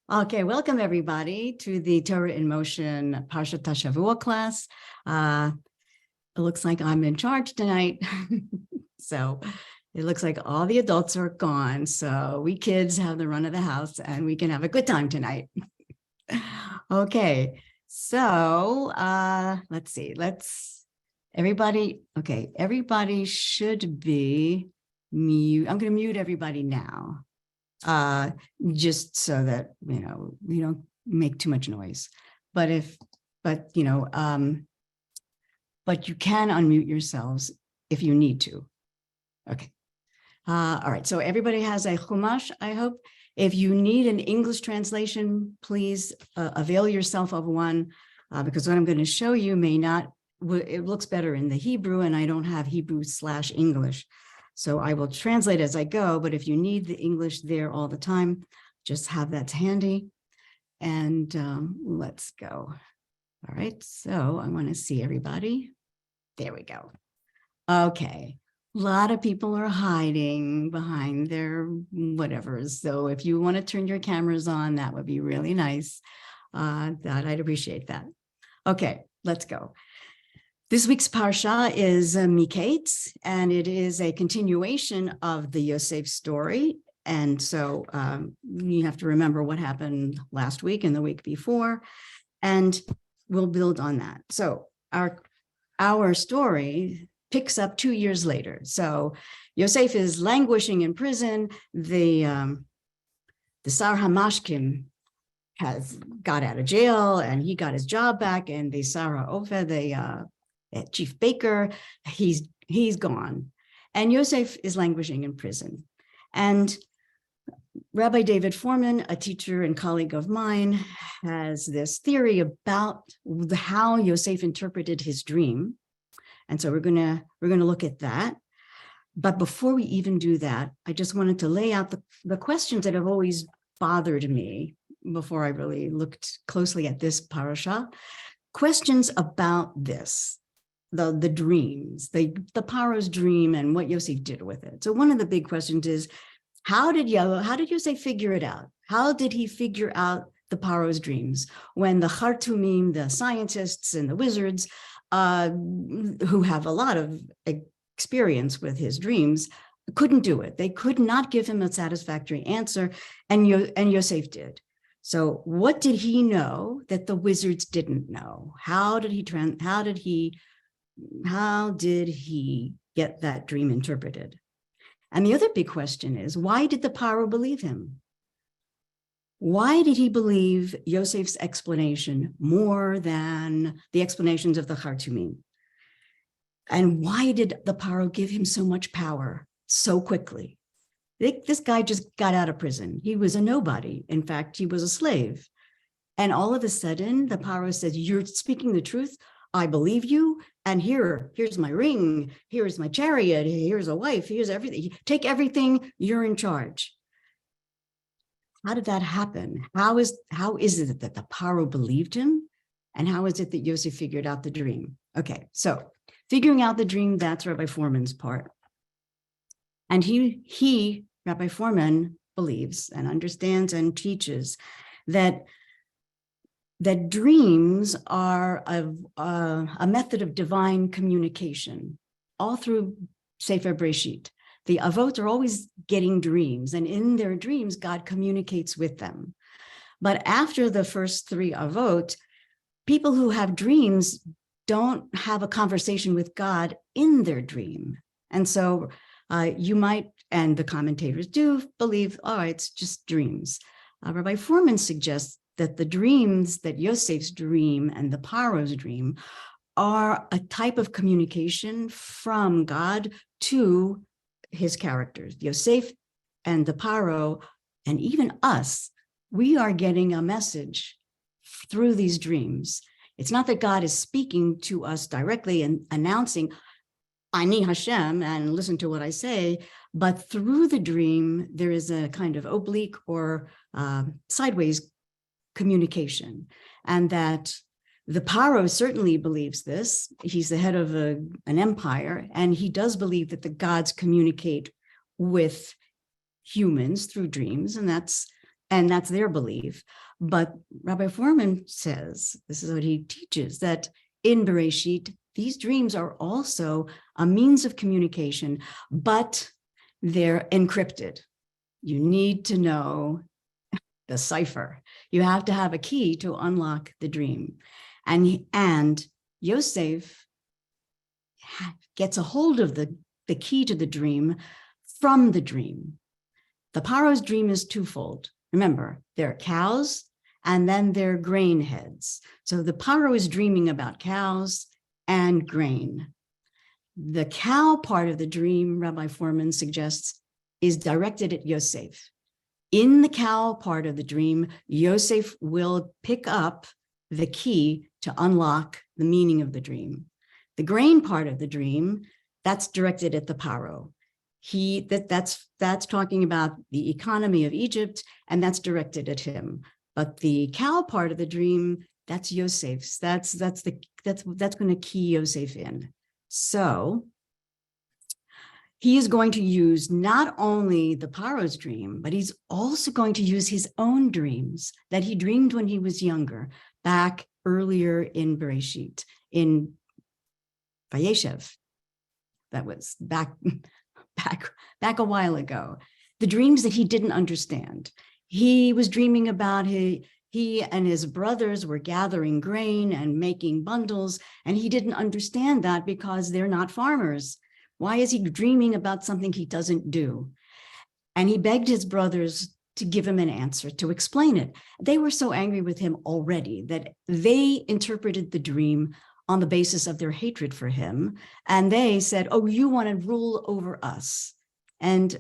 Okay, welcome everybody to the Torah in Motion Parshat Shavua class. It looks like I'm in charge tonight. So it looks like all the adults are gone. So we kids have the run of the house and we can have a good time tonight. Okay, so let's see. Everybody should be mute. I'm going to mute everybody now. Just so that, we don't make too much noise. But you can unmute yourselves if you need to. Okay. All right. So everybody has a chumash, I hope. If you need an English translation, please avail yourself of one, because what I'm going to show you it looks better in the Hebrew, and I don't have Hebrew/English. So I will translate as I go, but if you need the English there all the time, just have that handy. And let's go. All right, so I want to see everybody. There we go. Okay, a lot of people are hiding behind their whatever. So if you want to turn your cameras on, that would be really nice. I'd appreciate that. Okay, let's go. This week's Parsha is MIketz, and it is a continuation of the Yosef story. And so you have to remember what happened last week and the week before, and we'll build on that. So our story picks up 2 years later. So Yosef is languishing in prison. The Sar HaMashkim has got out of jail, and he got his job back, and the Sar HaOfeh, the chief baker, he's gone, and Yosef is languishing in prison. And Rabbi David Foreman, a teacher and colleague of mine, has this theory about how Yosef interpreted his dream, and so we're gonna look at that. But before we even do that, I just wanted to lay out the questions that have always bothered me before I really looked closely at this parasha. Questions about this. The dreams, the Paro's dream, and what Yosef did with it. So one of the big questions is, how did Yosef figure it out? How did he figure out the Paro's dreams when the Chartumim, the scientists and the wizards, who have a lot of experience with his dreams, couldn't do it? They could not give him a satisfactory answer, and Yosef did. So what did he know that the wizards didn't know? How did he get that dream interpreted? And the other big question is, why did the Paro believe him? Why did he believe Yosef's explanation more than the explanations of the Chartumim? And why did the Paro give him so much power so quickly? This guy just got out of prison. He was a nobody. In fact, he was a slave. And all of a sudden, the Paro says, "You're speaking the truth. I believe you, and here's my ring, here's my chariot, here's a wife, here's everything. Take everything, you're in charge." How did that happen? How is it that the Paro believed him? And how is it that Yosef figured out the dream? Okay, so figuring out the dream, that's Rabbi Foreman's part. And Rabbi Foreman, believes and understands and teaches that dreams are a method of divine communication. All through Sefer Breshit, the Avot are always getting dreams, and in their dreams, God communicates with them. But after the first 3 Avot, people who have dreams don't have a conversation with God in their dream. And so you might, and the commentators do, believe, oh, it's just dreams. Rabbi Foreman suggests that the dreams, that Yosef's dream and the Paro's dream, are a type of communication from God to his characters. Yosef and the Paro, and even us, we are getting a message through these dreams. It's not that God is speaking to us directly and announcing, "Ani Hashem," and listen to what I say, but through the dream, there is a kind of oblique or sideways communication. And that the Paro certainly believes this. He's the head of an empire, and he does believe that the gods communicate with humans through dreams, and that's and that's their belief. But Rabbi Foreman says, this is what he teaches, that in Bereshit, these dreams are also a means of communication, but they're encrypted. You need to know the cipher. You have to have a key to unlock the dream. And Yosef gets a hold of the key to the dream from the dream. The Paro's dream is twofold. Remember, there are cows and then there are grain heads. So the Paro is dreaming about cows and grain. The cow part of the dream, Rabbi Foreman suggests, is directed at Yosef. In the cow part of the dream, Yosef will pick up the key to unlock the meaning of the dream. The grain part of the dream, that's directed at the Paro. That's talking about the economy of Egypt, and that's directed at him. But the cow part of the dream, that's Yosef's. That's going to key Yosef in. So he is going to use not only the Paro's dream, but he's also going to use his own dreams that he dreamed when he was younger, back earlier in Bereshit, in Vayeshev. That was back a while ago. The dreams that he didn't understand. He was dreaming about he and his brothers were gathering grain and making bundles, and he didn't understand that because they're not farmers. Why is he dreaming about something he doesn't do? And he begged his brothers to give him an answer, to explain it. They were so angry with him already that they interpreted the dream on the basis of their hatred for him. And they said, oh, you want to rule over us. And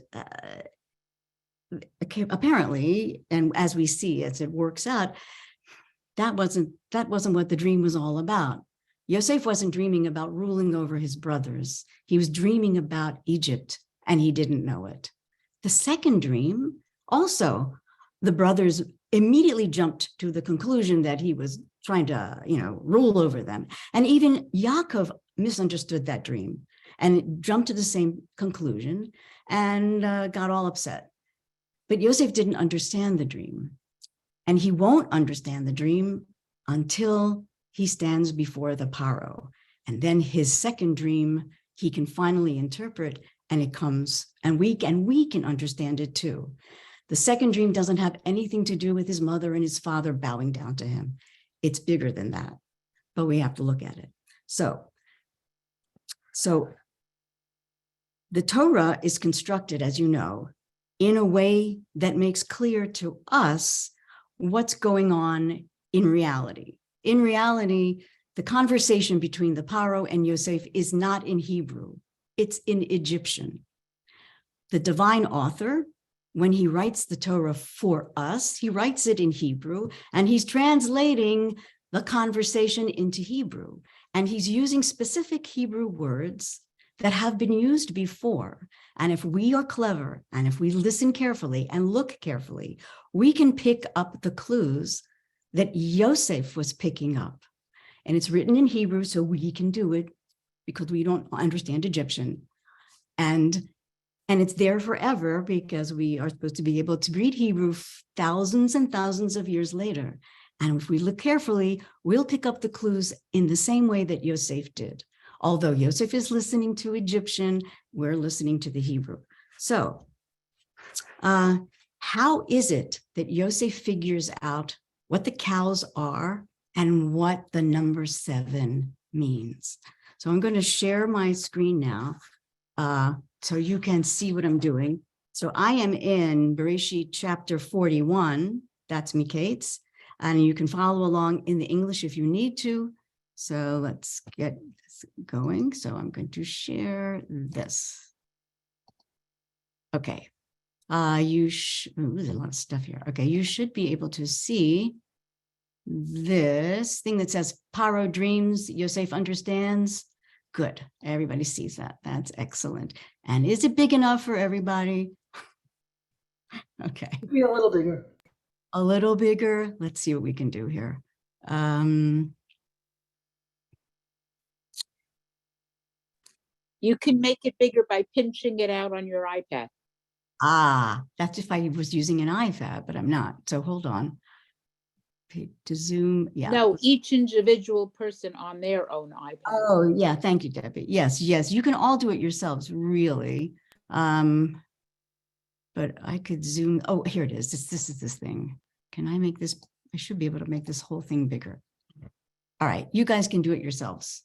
apparently, and as we see, as it works out, that wasn't what the dream was all about. Yosef wasn't dreaming about ruling over his brothers. He was dreaming about Egypt, and he didn't know it. The second dream, also, the brothers immediately jumped to the conclusion that he was trying to, rule over them. And even Yaakov misunderstood that dream and jumped to the same conclusion and got all upset. But Yosef didn't understand the dream. And he won't understand the dream until he stands before the Paro. And then his second dream, he can finally interpret, and it comes, and we can understand it too. The second dream doesn't have anything to do with his mother and his father bowing down to him. It's bigger than that, but we have to look at it. So the Torah is constructed, as you know, in a way that makes clear to us what's going on in reality. In reality, the conversation between the Paro and Yosef is not in Hebrew, it's in Egyptian. The divine author, when he writes the Torah for us, he writes it in Hebrew, and he's translating the conversation into Hebrew. And he's using specific Hebrew words that have been used before. And if we are clever, and if we listen carefully and look carefully, we can pick up the clues that Yosef was picking up. And it's written in Hebrew, so we can do it because we don't understand Egyptian. And it's there forever because we are supposed to be able to read Hebrew thousands and thousands of years later. And if we look carefully, we'll pick up the clues in the same way that Yosef did. Although Yosef is listening to Egyptian, we're listening to the Hebrew. So how is it that Yosef figures out what the cows are and what the number 7 means? So I'm going to share my screen now so you can see what I'm doing. So I am in Bereshit chapter 41, that's MIketz, and you can follow along in the English if you need to. So let's get this going. So I'm going to share this. Okay. There's a lot of stuff here. Okay, you should be able to see this thing that says Paro dreams, Yosef understands. Good, everybody sees that. That's excellent. And is it big enough for everybody? Okay. Be a little bigger. A little bigger. Let's see what we can do here. You can make it bigger by pinching it out on your iPad. That's if I was using an iPad, but I'm not. So hold on. To Zoom, yeah. No, each individual person on their own iPad. Oh, yeah. Thank you, Debbie. Yes, yes. You can all do it yourselves, really. But I could zoom. Oh, here it is. This is this thing. Can I make this? I should be able to make this whole thing bigger. All right. You guys can do it yourselves,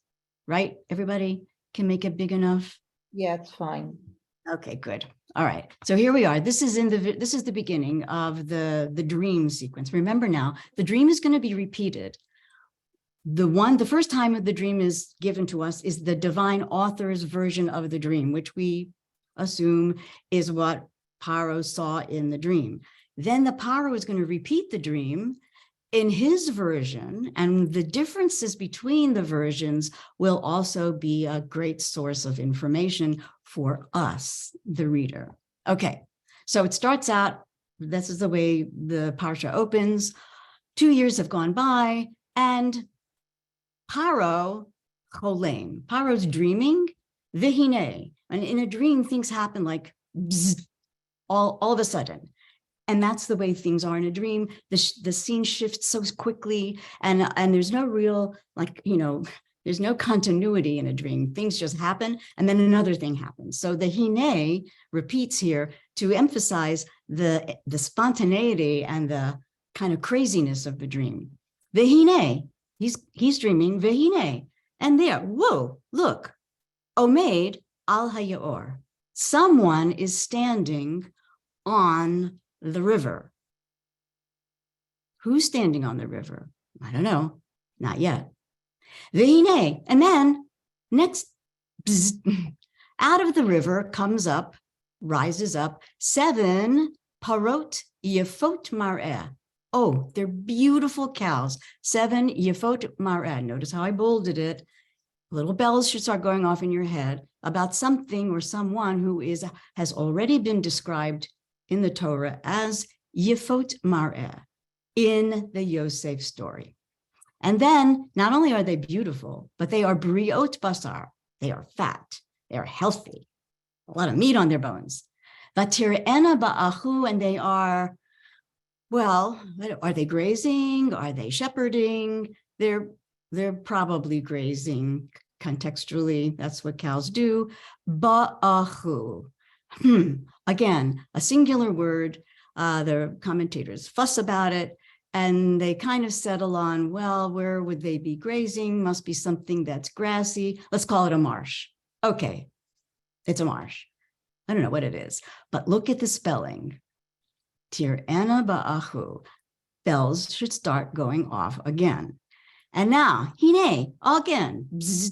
right? Everybody can make it big enough. Yeah, it's fine. Okay, good. All right. So here we are. This is the beginning of the dream sequence. Remember now, the dream is going to be repeated. The first time of the dream is given to us is the divine author's version of the dream, which we assume is what Paro saw in the dream. Then the Paro is going to repeat the dream in his version, and the differences between the versions will also be a great source of information for us, the reader. Okay, so it starts out, this is the way the Parsha opens. 2 years have gone by, and Paro cholem. Paro's dreaming, vihine. And in a dream, things happen like bzz, all of a sudden. And that's the way things are in a dream. The scene shifts so quickly, and there's no real, there's no continuity in a dream. Things just happen, and then another thing happens. So the hine repeats here to emphasize the spontaneity and the kind of craziness of the dream. The hine, he's dreaming, vehine, and there, whoa, look, omeid al hayor. Someone is standing on the river. Who's standing on the river? I don't know, not yet. Vehine, and then next, bzz, out of the river rises up 7 parot yefot mar'eh. Oh, they're beautiful cows. 7 yefot mar'eh. Notice how I bolded it. Little bells should start going off in your head about something or someone who has already been described in the Torah as Yefot Mar'eh in the Yosef story. And then not only are they beautiful, but they are briot basar. They are fat. They are healthy. A lot of meat on their bones. Vatir'ena ba'achu, and they are, well, are they grazing? Are they shepherding? They're probably grazing contextually. That's what cows do. Ba'achu. Again, a singular word. The commentators fuss about it, and they kind of settle on, well, where would they be grazing? Must be something that's grassy. Let's call it a marsh. Okay, it's a marsh. I don't know what it is, but look at the spelling. Tir'ena ba'achu. Bells should start going off again. And now, hine, again, bzz,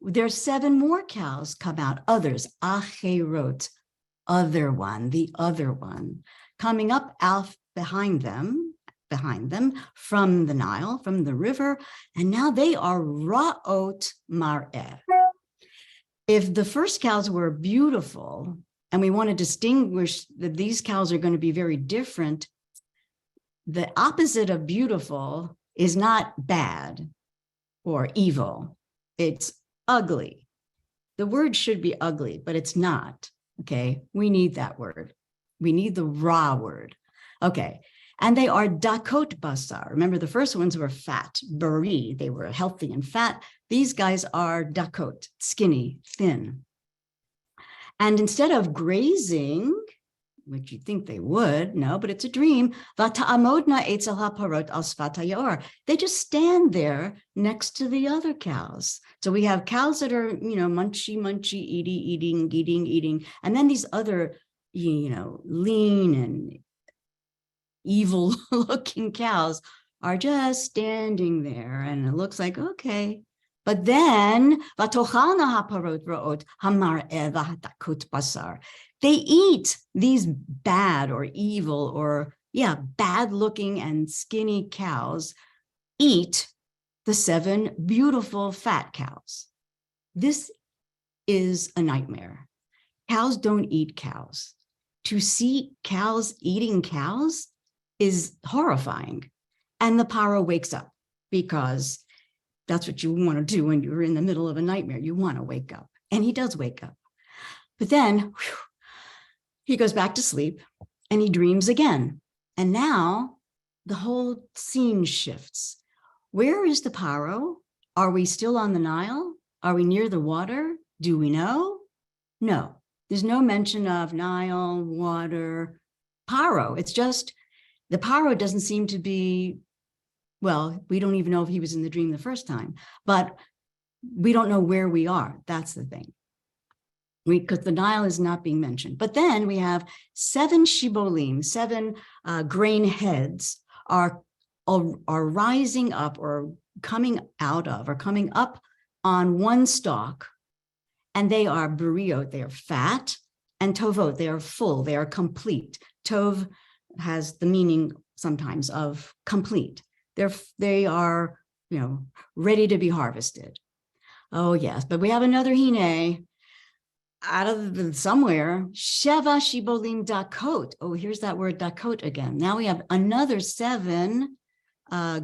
there's 7 more cows come out, others, acherot, the other one, coming up out behind them from the Nile, from the river, and now they are ra'ot mar'eh. If the first cows were beautiful, and we want to distinguish that these cows are going to be very different, the opposite of beautiful is not bad or evil. It's ugly. The word should be ugly, but it's not. Okay, we need that word. We need the raw word. Okay, and they are dakot basar. Remember, the first ones were fat, bari. They were healthy and fat. These guys are dakot, skinny, thin. And instead of grazing, which you'd think they would, no, but it's a dream. Vata'amodna etzel haparot al sfat hayor. They just stand there next to the other cows. So we have cows that are, munchy, eating. And then these other, lean and evil looking cows are just standing there. And it looks like, okay. But then, vatochalna haparot ra'ot hamar'eh v'hatakut basar. They eat these bad or evil or, bad looking and skinny cows, eat the 7 beautiful fat cows. This is a nightmare. Cows don't eat cows. To see cows eating cows is horrifying. And the Paro wakes up because that's what you want to do when you're in the middle of a nightmare. You want to wake up. And he does wake up. But then, he goes back to sleep and he dreams again. And now the whole scene shifts. Where is the paro? Are we still on the Nile? Are we near the water? Do we know? No, there's no mention of Nile, water, paro. It's just the paro doesn't seem to be, well, we don't even know if he was in the dream the first time, but we don't know where we are. That's the thing. Because the Nile is not being mentioned. But then we have 7 shibolim, 7 grain heads are rising up or coming out of or coming up on one stalk. And they are buriot, they are fat, and tovot, they are full, they are complete. Tov has the meaning sometimes of complete. They are, ready to be harvested. Oh yes, but we have another hine out of somewhere, Sheva Shibolim Dakot. Oh, here's that word Dakot again. Now we have another 7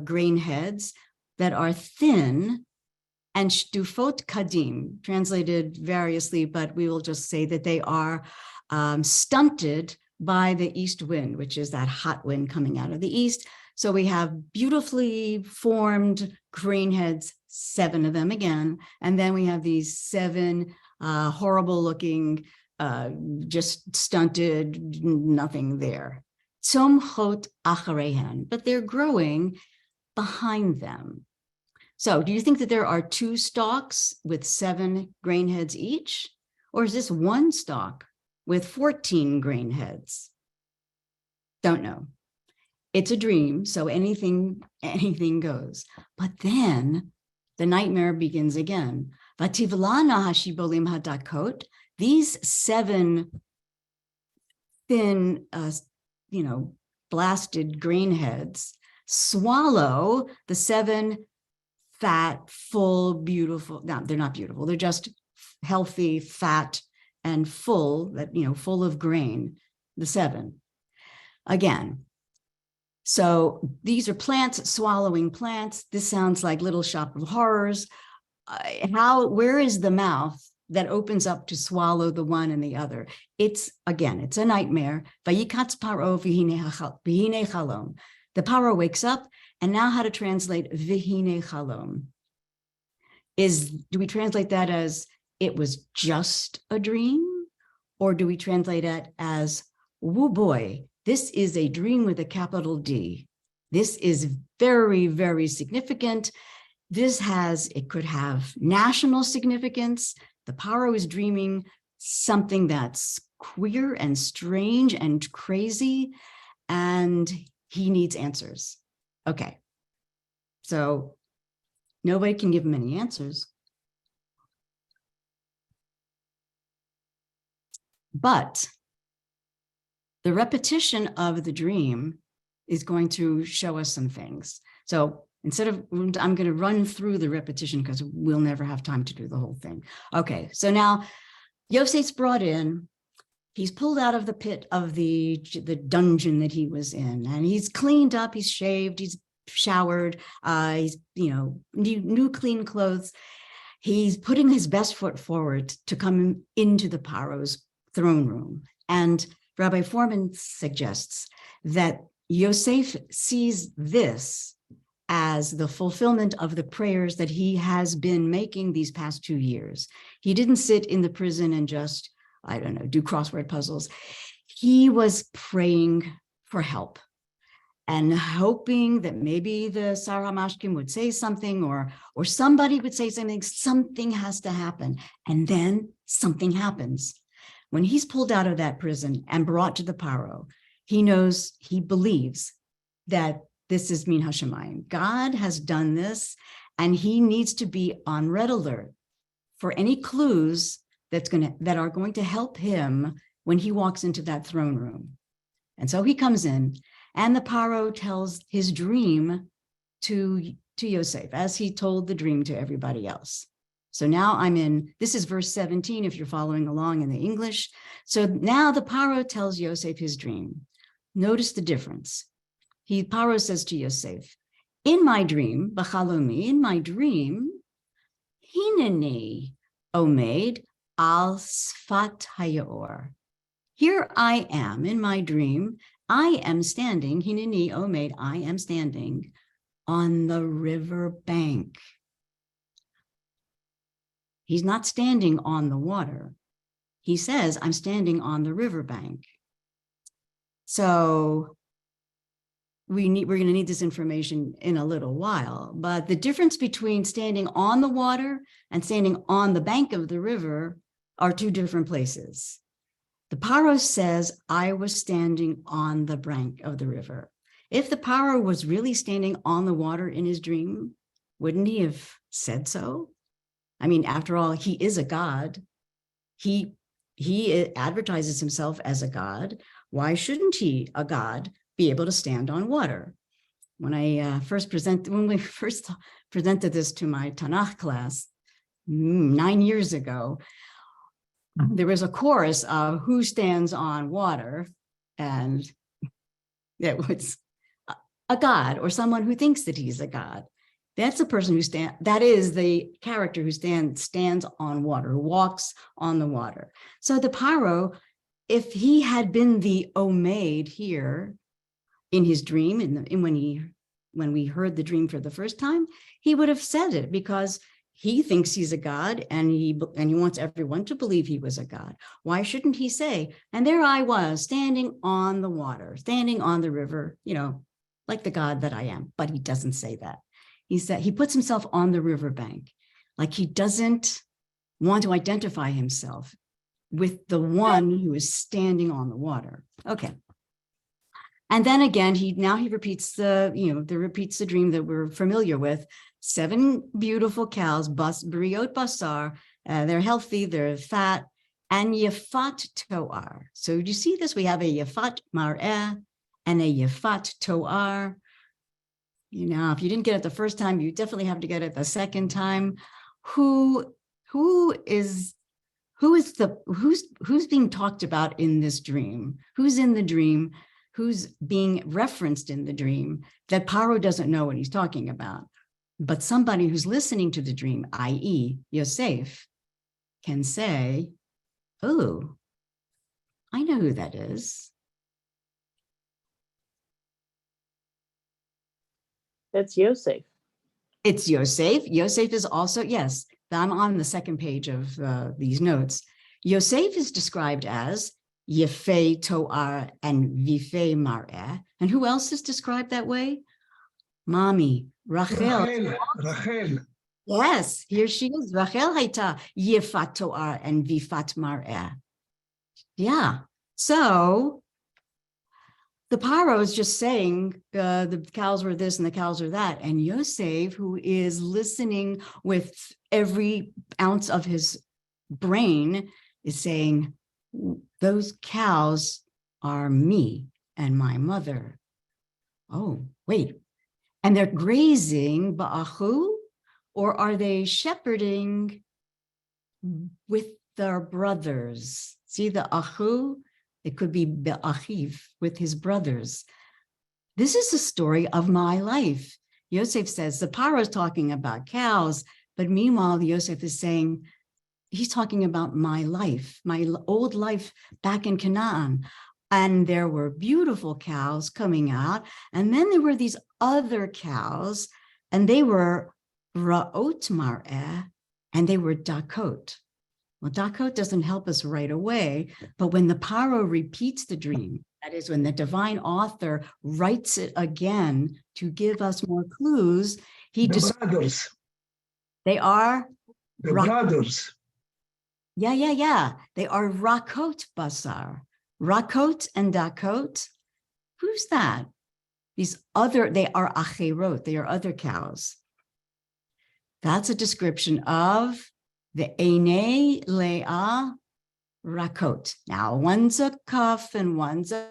grain heads that are thin and Shtufot Kadim, translated variously, but we will just say that they are stunted by the east wind, which is that hot wind coming out of the east. So we have beautifully formed grain heads, 7 of them again. And then we have these 7 horrible looking, just stunted, nothing there. Tzomchot acharehen, but they're growing behind them. So do you think that there are 2 stalks with 7 grain heads each? Or is this one stalk with 14 grain heads? Don't know. It's a dream, so anything goes. But then the nightmare begins again. Vativlana hashibolim hadakot, these 7 thin, blasted grain heads swallow the 7 fat, full, beautiful. No, they're not beautiful. They're just healthy, fat, and full, full of grain, the 7. Again, so these are plants swallowing plants. This sounds like Little Shop of Horrors. Where is the mouth that opens up to swallow the one and the other? It's a nightmare. Vayikatz paro v'hine chalom. The paro wakes up, and now how to translate v'hine chalom? Do we translate that as it was just a dream? Or do we translate it as, woo boy, this is a dream with a capital D. This is very, very significant. It could have national significance. The paro is dreaming something that's queer and strange and crazy, and he needs answers. Okay, so nobody can give him any answers. But the repetition of the dream is going to show us some things. So I'm going to run through the repetition because we'll never have time to do the whole thing. Okay, so now Yosef's brought in. He's pulled out of the pit of the dungeon that he was in, and he's cleaned up, he's shaved, he's showered, he's, new clean clothes. He's putting his best foot forward to come into the paro's throne room. And Rabbi Foreman suggests that Yosef sees this as the fulfillment of the prayers that he has been making these past 2 years. He didn't sit in the prison and just, do crossword puzzles. He was praying for help and hoping that maybe the Sar HaMashkim would say something or somebody would say something. Something has to happen. And then something happens. When he's pulled out of that prison and brought to the paro, he believes that this is Min HaShamayim. God has done this, and he needs to be on red alert for any clues that are going to help him when he walks into that throne room. And so he comes in, and the paro tells his dream to Yosef, as he told the dream to everybody else. So now this is verse 17, if you're following along in the English. So now the paro tells Yosef his dream. Notice the difference. Paro says to Yosef, in my dream, b'chalomi, in my dream, hineni omed al sfat hayor. here I am in my dream. I am standing, hineni omed, I am standing on the river bank. He's not standing on the water. He says, I'm standing on the riverbank. So we're going to need this information in a little while, but the difference between standing on the water and standing on the bank of the river are two different places. The Paro says, I was standing on the bank of the river. If the Paro was really standing on the water in his dream, wouldn't he have said so? I mean, after all, he is a god. He advertises himself as a god. Why shouldn't he, a god, be able to stand on water? When we first presented this to my Tanakh class 9 years ago, there was a chorus of who stands on water, and it was a god or someone who thinks that he's a god. That's the person that is the character who stands on water, who walks on the water. So the Paro, if he had been the Omed here in his dream, when we heard the dream for the first time, he would have said it because he thinks he's a god and he wants everyone to believe he was a god. Why shouldn't he say, and there I was standing on the water, standing on the river, like the god that I am, but he doesn't say that. He puts himself on the riverbank, like he doesn't want to identify himself with the one who is standing on the water. Okay. And then again, he repeats the dream that we're familiar with. 7 beautiful cows, briot basar, they're healthy, they're fat, and yefat toar. So do you see this? We have a yefat mar'eh and a yefat toar. If you didn't get it the first time, you definitely have to get it the second time. Who's being talked about in this dream? Who's in the dream? Who's being referenced in the dream that Paro doesn't know what he's talking about? But somebody who's listening to the dream, i.e. Yosef, can say, oh, I know who that is. That's Yosef. It's Yosef. Yosef is also, yes, I'm on the second page of these notes. Yosef is described as Yefei Toar and Vifei Mar'eh. And who else is described that way? Mommy, Rachel. Rachel. Yes, here she is. Rachel Haita Yefat Toar and Vifat Mar'eh. Yeah. So the Paro is just saying the cows were this and the cows are that. And Yosef, who is listening with every ounce of his brain, is saying, those cows are me and my mother. Oh, wait. And they're grazing ba'achu, or are they shepherding with their brothers? See the achu? It could be be'achiv, with his brothers. This is the story of my life. Yosef says, the Paro is talking about cows, but meanwhile, Yosef is saying, he's talking about my life, my old life back in Canaan. And there were beautiful cows coming out. And then there were these other cows, and they were ra'ot mar'eh, and they were dakot. Well, dakot doesn't help us right away, but when the Paro repeats the dream, that is when the divine author writes it again to give us more clues, The brothers. They are The brothers. Yeah. They are rakot basar. Rakot and dakot. Who's that? They are acherot. They are other cows. That's a description of the Einei Leah Rakot. Now, one's a kaf and one's a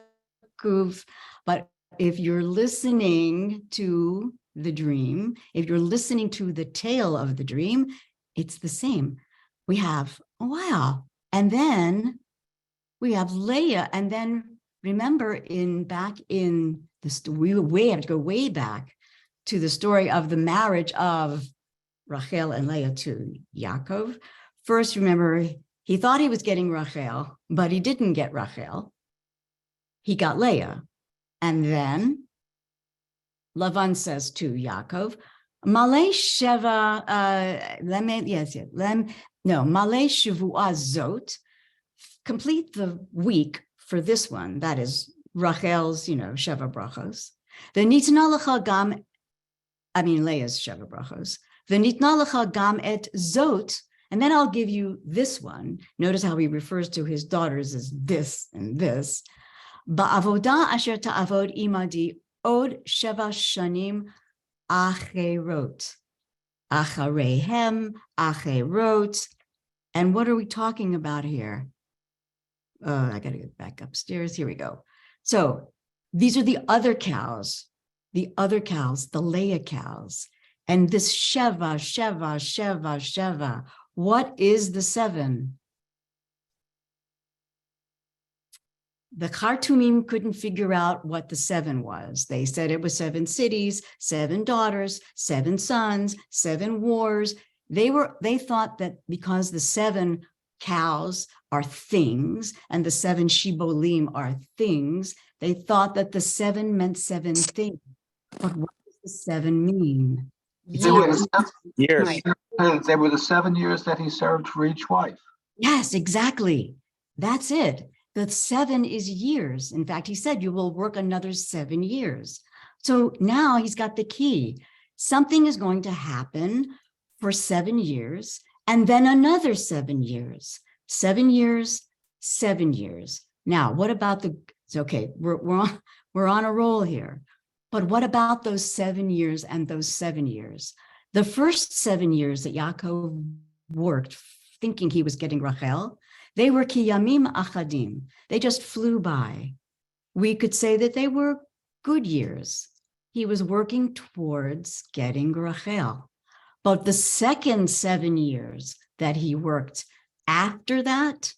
kuf, but if you're listening to the dream, if you're listening to the tale of the dream, it's the same. We have, wow, and then we have Leah, and then remember we have to go way back to the story of the marriage of Rachel and Leah to Yaakov. First, remember, He thought he was getting Rachel, but he didn't get Rachel. He got Leah. And then Lavan says to Yaakov, Malay Sheva, Malay Shavua Zot, complete the week for this one, that is Rachel's, Sheva Brachos. Leah's Sheva Brachos. V'nitna lecha gam et zot, and then I'll give you this one. Notice how he refers to his daughters as this and this. Ba'avoda asher ta'avod imadi od sheva shanim acherot. Acharehem, acherot. And what are we talking about here? I got to get back upstairs. Here we go. So these are the other cows, the Leah cows. And this Sheva, Sheva, Sheva, Sheva. What is the 7? The Khartoumim couldn't figure out what the 7 was. They said it was 7 cities, 7 daughters, 7 sons, 7 wars. They thought that because the 7 cows are things and the 7 shibolim are things, they thought that the 7 meant 7 things. But what does the 7 mean? There were the Years. there were the 7 years that he served for each wife. Yes, exactly. That's it. The 7 is years. In fact, he said, you will work another 7 years. So now he's got the key. Something is going to happen for 7 years, and then another 7 years. 7 years, 7 years. Now, what about okay, we're on a roll here. But what about those 7 years and those 7 years? The first 7 years that Yaakov worked, thinking he was getting Rachel, they were kiyamim achadim. They just flew by. We could say that they were good years. He was working towards getting Rachel. But the second 7 years that he worked after that,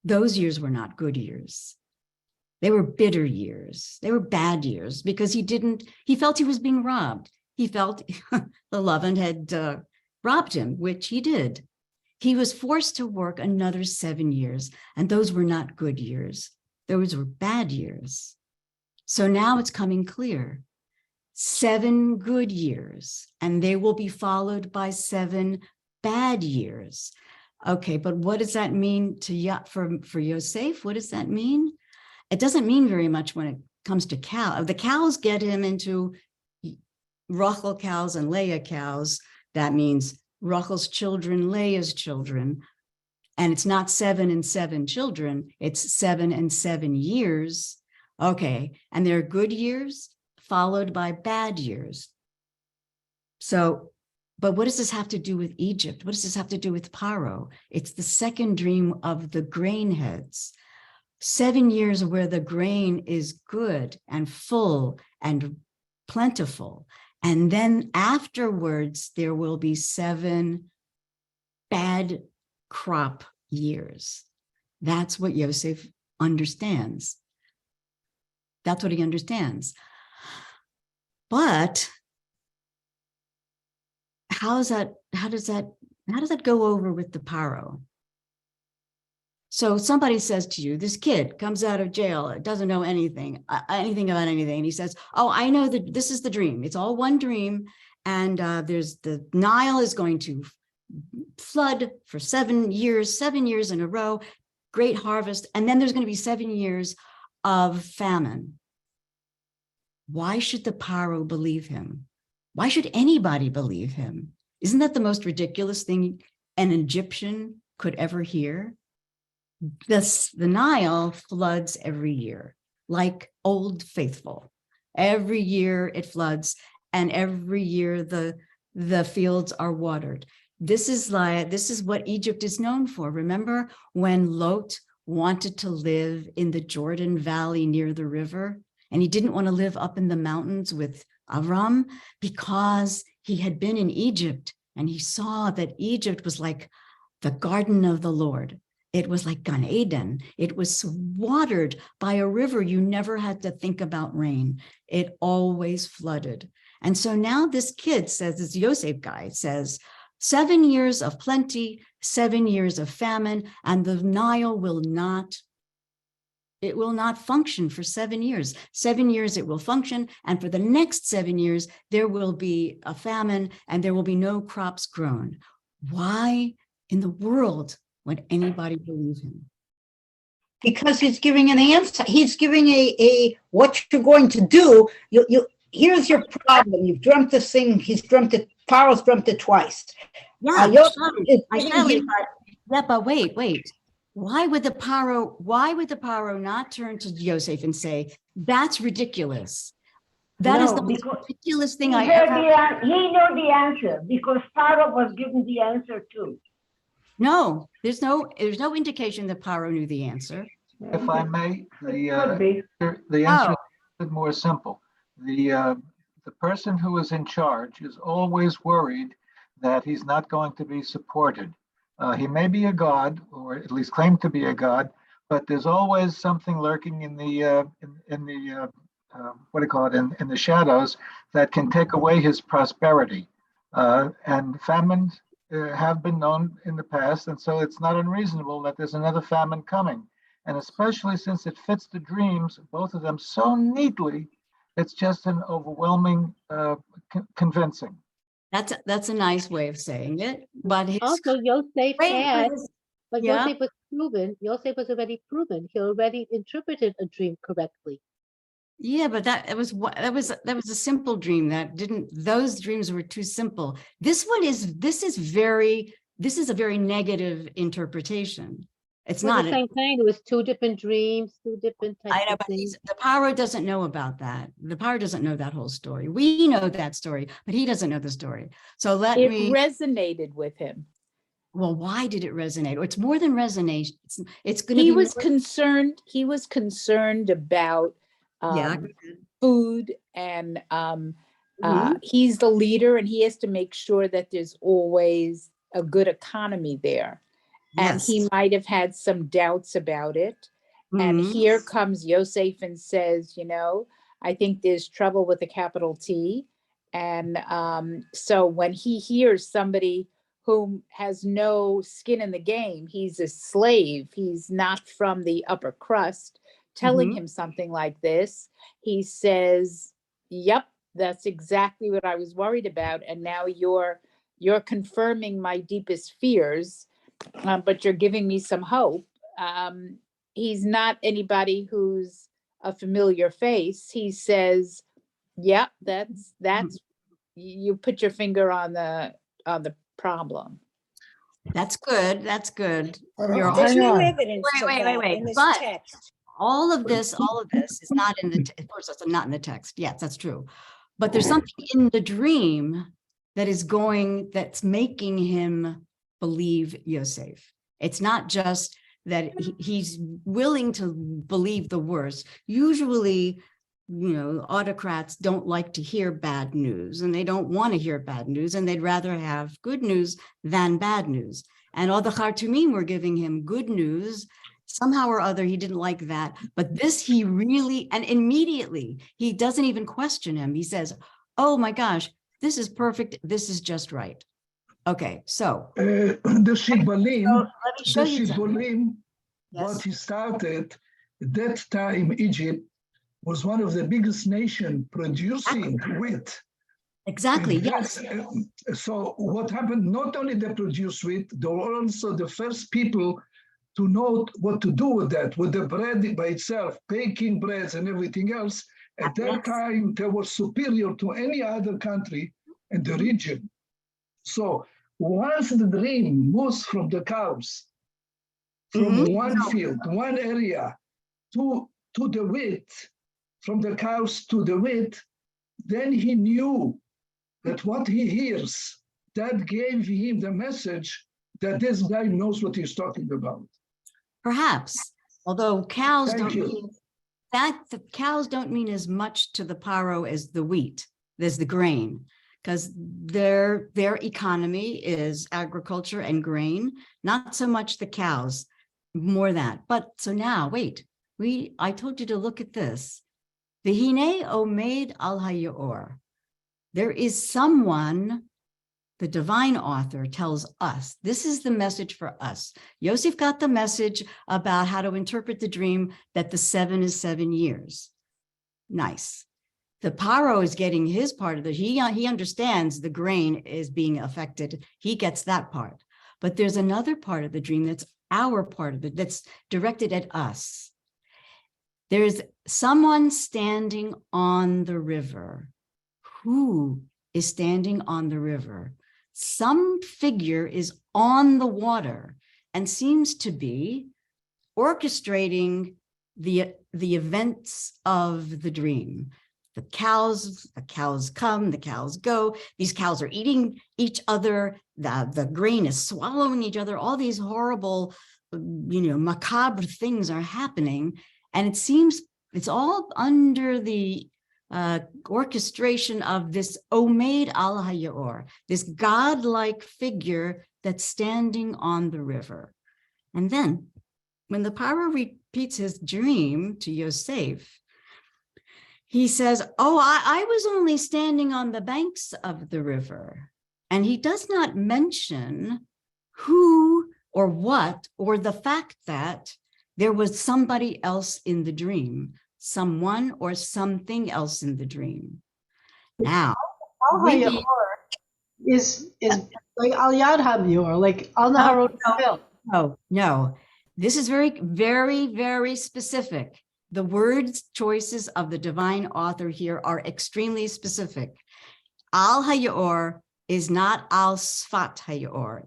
those years were not good years. They were bitter years. They were bad years because he felt he was being robbed. He felt the Lavan had robbed him, which he did. He was forced to work another 7 years, and those were not good years. Those were bad years. So now it's coming clear. 7 good years, and they will be followed by 7 bad years. Okay, but what does that mean for Yosef? What does that mean? It doesn't mean very much when it comes to cows. The cows get him into Rachel cows and Leah cows. That means Rachel's children, Leah's children. And it's not 7 and 7 children. It's 7 and 7 years. Okay, and they're good years followed by bad years. So, but what does this have to do with Egypt? What does this have to do with Paro? It's the second dream of the grain heads. 7 years where the grain is good and full and plentiful. And then afterwards, there will be 7 bad crop years. That's what Yosef understands. That's what he understands. But how does that go over with the Paro? So somebody says to you, this kid comes out of jail, doesn't know anything about anything. And he says, oh, I know that this is the dream. It's all one dream. And there's the Nile is going to flood for 7 years in a row, great harvest. And then there's going to be 7 years of famine. Why should the Paro believe him? Why should anybody believe him? Isn't that the most ridiculous thing an Egyptian could ever hear? The Nile floods every year, like Old Faithful. Every year it floods, and every year the fields are watered. This is what Egypt is known for. Remember when Lot wanted to live in the Jordan Valley near the river, and he didn't want to live up in the mountains with Avram because he had been in Egypt and he saw that Egypt was like the garden of the Lord. It was like Gan Eden. It was watered by a river. You never had to think about rain. It always flooded. And so now this kid says, this Yosef guy says, 7 years of plenty, 7 years of famine, and the Nile will not function for 7 years. 7 years it will function, and for the next 7 years, there will be a famine and there will be no crops grown. Why in the world would anybody believe him? Because he's giving an answer. He's giving a what you're going to do. Here's your problem. You've dreamt this thing. He's dreamt it. Pharaoh's dreamt it twice. Yeah, Yosef but wait. Why would the Paro not turn to Yosef and say, that's ridiculous? That is No, the most because ridiculous thing He I heard ever. he knew the answer because Pharaoh was given the answer too. No, there's no indication that Paro knew the answer. If I may, Could the be. answer Oh. is a bit more simple. The person who is in charge is always worried that he's not going to be supported. He may be a god, or at least claim to be a god, but there's always something lurking in the what do you call it, in the shadows that can take away his prosperity. And famines have been known in the past, and so it's not unreasonable that there's another famine coming. And especially since it fits the dreams, both of them so neatly, it's just an overwhelming convincing. That's a nice way of saying it, but his Also, Yosef wait, had, but his- but yeah. Yosef was proven, Yosef was already proven, he already interpreted a dream correctly. yeah, but that was a simple dream those dreams were too simple. This is a very negative interpretation. It's Well, not. the same thing, it was two different dreams, two different I types know, of but things. the Paro doesn't know about that. The Paro doesn't know that whole story. We know that story, but he doesn't know the story. So It resonated with him. well, why did it resonate? It's more than resonate. It's going to be He was more- concerned. He was concerned about Yeah. food, and Mhm. he's the leader, and he has to make sure that there's always a good economy there. And Yes. he might have had some doubts about it. And Mhm. here comes Yosef and says, I think there's trouble with a capital T. And so when he hears somebody who has no skin in the game, he's a slave, he's not from the upper crust, telling Mhm. him something like this, he says, yep, that's exactly what I was worried about. And now you're confirming my deepest fears, but you're giving me some hope. He's not anybody who's a familiar face. He says, "Yep, that's you put your finger on the problem." That's good. That's good. There's You're no all- evidence Wait, of wait, that wait, in this but- text. all of this is not in the, of course, that's not in the text. Yes, that's true. But there's something in the dream that's making him believe Yosef. It's not just that he's willing to believe the worst. Usually, autocrats don't like to hear bad news, and they don't want to hear bad news, and they'd rather have good news than bad news. And all the Khartoumim were giving him good news. Somehow or other, he didn't like that. But this, he really, and immediately, he doesn't even question him. He says, oh my gosh, this is perfect. This is just right. Okay, so The Shibboleth, let me show the you something. Shibboleth, Yes. what he started, at that time, Egypt was one of the biggest nations producing wheat. Exactly, And yes. So what happened, not only they produced wheat, they were also the first people to know what to do with that, with the bread by itself, baking breads and everything else. At that Yes. time, they were superior to any other country in the region. So once the dream moves from the cows, from one field, one area, to the wheat, from the cows to the wheat, then he knew that what he hears, that gave him the message that this guy knows what he's talking about. Perhaps, although cows Thank don't you. mean the cows don't mean as much to the Paro as the wheat, as the grain, because their economy is agriculture and grain, not so much the cows, more that. But so now, wait, I told you to look at this. V'hinei omed al hayor. There is someone, the divine author tells us, this is the message for us. Yosef got the message about how to interpret the dream, that the 7 is 7 years. Nice. The Paro is getting his part of it. He understands the grain is being affected. He gets that part. But there's another part of the dream that's our part of it, that's directed at us. There's someone standing on the river. Who is standing on the river? Some figure is on the water and seems to be orchestrating the events of the dream. The cows come, the cows go. These cows are eating each other. The grain is swallowing each other. All these horrible, macabre things are happening. And it seems it's all under the orchestration of this Omeid al Hayor, this godlike figure that's standing on the river. And then when the Paro repeats his dream to Yosef, he says, oh, I was only standing on the banks of the river. And he does not mention who or what, or the fact that there was somebody else in the dream, someone or something else in the dream. Now, is like Al Yad Habior, like Al Naharot. No. This is very, very, very specific. The words choices of the divine author here are extremely specific. Al Hayor is not Al Sfat Hayor.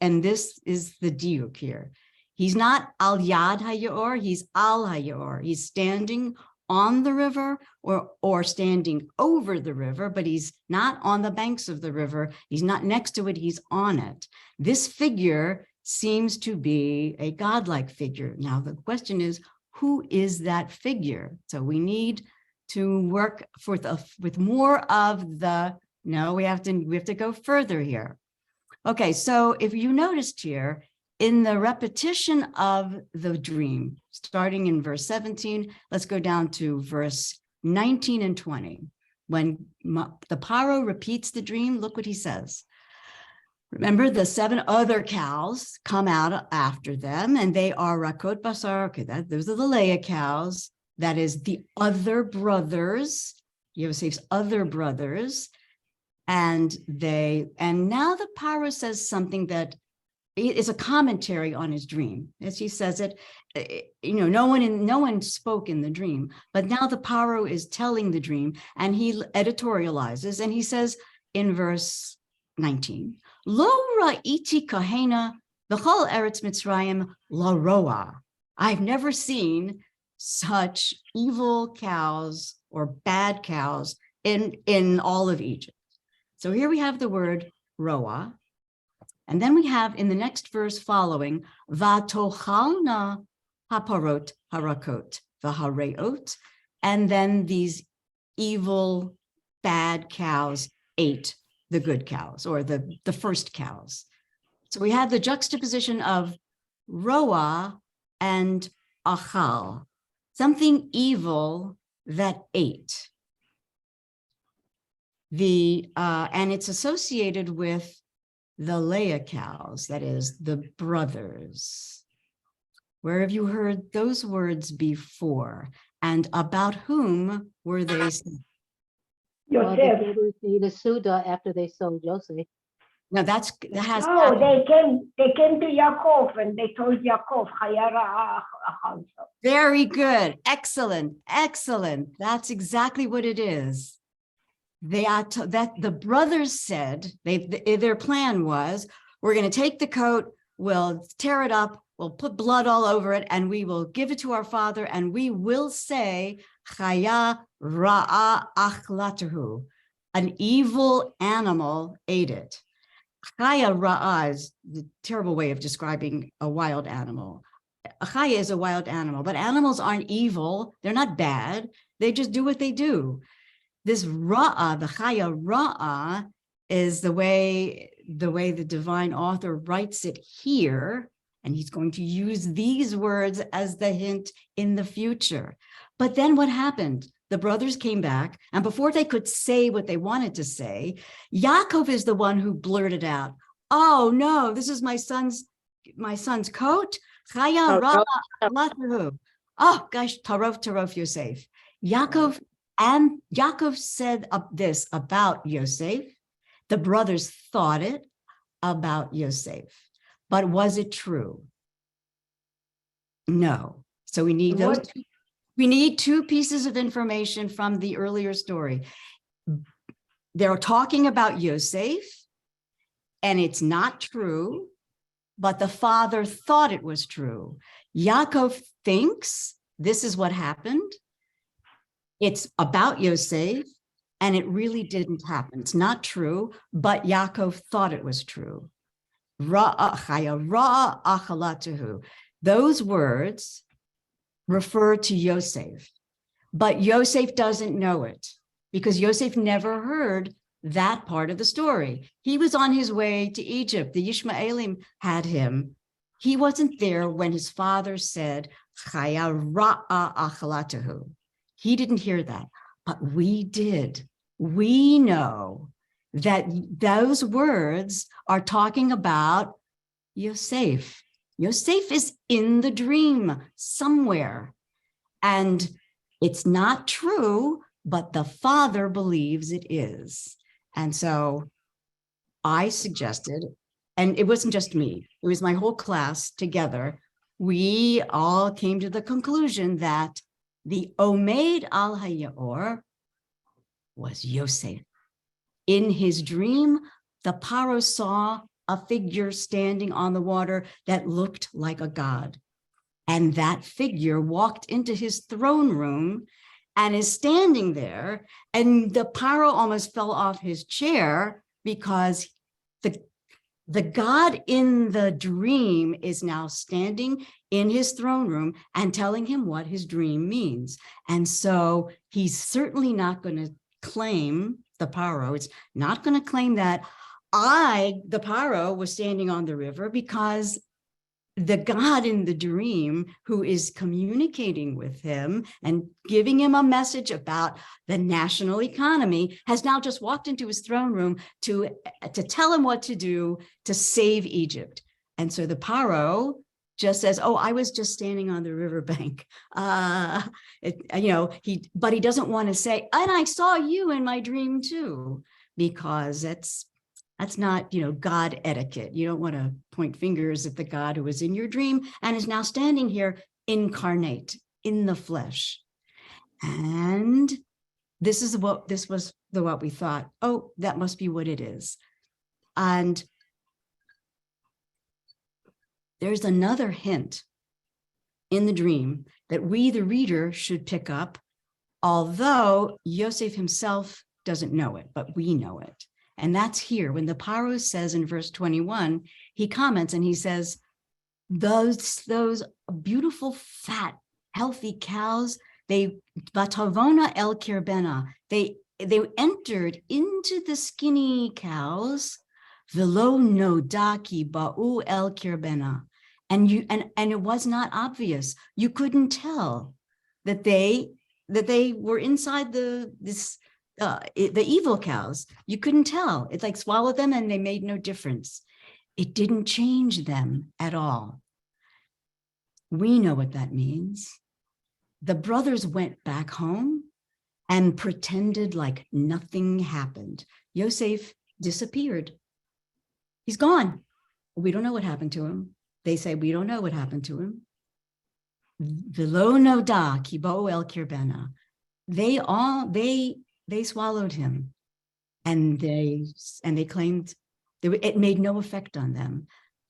And this is the diuk here. He's not Al Yad Hayor, he's Al Hayor. He's standing on the river or standing over the river, but he's not on the banks of the river. He's not next to it, he's on it. This figure seems to be a godlike figure. Now, the question is, who is that figure? So we need to work with more of the, no, we have to go further here. Okay, so if you noticed here, in the repetition of the dream, starting in verse 17, let's go down to verse 19 and 20. When the Paro repeats the dream, look what he says. Remember, the 7 other cows come out after them, and they are Rakot Basar. Okay, those are the Leah cows. That is the other brothers, Yosef's other brothers. And now the Paro says something that is a commentary on his dream. As he says it, no one spoke in the dream, but now the Paro is telling the dream, and he editorializes, and he says in verse 19, Lo ra'iti kahena v'chol eretz Mitzrayim la roa. I've never seen such evil cows or bad cows in all of Egypt. So here we have the word roa. And then we have in the next verse following, Vatochalna haparot harakot v'hareot. And then these evil, bad cows ate the good cows, or the first cows. So we have the juxtaposition of roa and achal, something evil that ate. And it's associated with the Leah cows, that is, the brothers. Where have you heard those words before? And about whom were they said? Well, Yosef. the brothers made a Suda after they sold Joseph. Now that has No, they came to Yaakov and they told Yaakov, Chayara Achalso. very good. Excellent. That's exactly what it is. That the brothers said, their plan was, we're going to take the coat, we'll tear it up, we'll put blood all over it, and we will give it to our father, and we will say, Chaya ra'a achlatahu, an evil animal ate it. Chaya ra'a is the terrible way of describing a wild animal. A chaya is a wild animal, but animals aren't evil. They're not bad. They just do what they do. This ra'a, the chaya ra'a, is the way the divine author writes it here, and he's going to use these words as the hint in the future. But then what happened? The brothers came back, and before they could say what they wanted to say, Yaakov is the one who blurted out, "Oh no, this is my son's coat. Chaya ra latahu." Oh gosh, Tarof Yosef. Yaakov said this about Yosef. The brothers thought it about Yosef, but was it true? No. So we need those. We need two pieces of information from the earlier story. They're talking about Yosef, and it's not true, but the father thought it was true. Yaakov thinks this is what happened. It's about Yosef, and it really didn't happen. It's not true, but Yaakov thought it was true. Those words refer to Yosef, but Yosef doesn't know it because Yosef never heard that part of the story. He was on his way to Egypt. The Ishmaelim had him. He wasn't there when his father said, Chaya ra'a achalatahu. He didn't hear that, but we did. We know that those words are talking about Yosef. Yosef is in the dream somewhere, and it's not true, but the father believes it is. And so I suggested, and it wasn't just me, it was my whole class together. We all came to the conclusion that the Omeid al Hayor was Yosef. In his dream, the Paro saw a figure standing on the water that looked like a god. And that figure walked into his throne room and is standing there. And the Paro almost fell off his chair because the God in the dream is now standing in his throne room and telling him what his dream means. And so he's certainly not going to claim, the Paro, it's not going to claim that the Paro, was standing on the river, because the God in the dream who is communicating with him and giving him a message about the national economy has now just walked into his throne room to tell him what to do to save Egypt. And so the Paro just says, "Oh, I was just standing on the riverbank." But he doesn't want to say, "And I saw you in my dream too," because that's not, God etiquette. You don't want to point fingers at the God who was in your dream and is now standing here incarnate in the flesh. And this was what we thought. Oh, that must be what it is. And there's another hint in the dream that we, the reader, should pick up, although Yosef himself doesn't know it, but we know it. And that's here when the Paro says in verse 21, he comments and he says, those beautiful, fat, healthy cows, they vatavona el kirbena, they entered into the skinny cows, velo nodaki ba'u el kirbena, and it was not obvious. You couldn't tell that they were inside the evil cows. You couldn't tell. It like swallowed them and they made no difference. It didn't change them at all. We know what that means. The brothers went back home and pretended like nothing happened. Yosef disappeared. He's gone. We don't know what happened to him. They say, we don't know what happened to him. Velo noda ki bo el kirbena. They swallowed him, and they claimed it made no effect on them.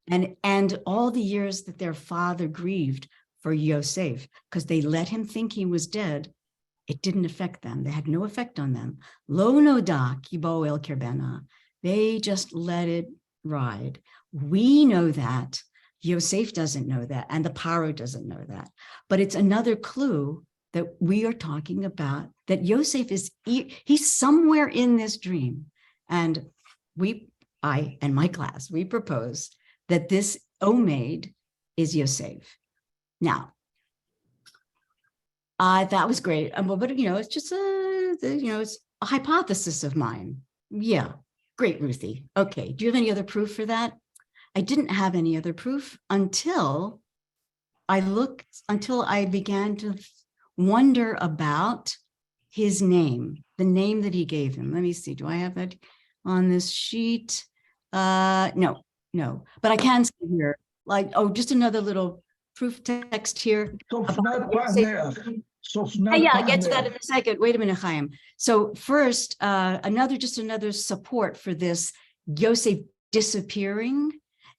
And all the years that their father grieved for Yosef, because they let him think he was dead, it didn't affect them. They had no effect on them. Lo noda ki bo el kirbena. They just let it ride. We know that. Yosef doesn't know that, and the Paro doesn't know that. But it's another clue that we are talking about, that Yosef he's somewhere in this dream. And I and my class, we propose that this Omeid is Yosef. Now, That was great. But it's just it's a hypothesis of mine. Yeah, great, Ruthie. Okay, do you have any other proof for that? I didn't have any other proof until I began to wonder about his name, the name that he gave him. Let me see. Do I have that on this sheet? No, but I can see here, just another little proof text here. Sofnat Yosef. Paneach. Sofnat Yeah, I'll get to that Paneach. in a second. Wait a minute, Chaim. So first, another support for this Yosef disappearing.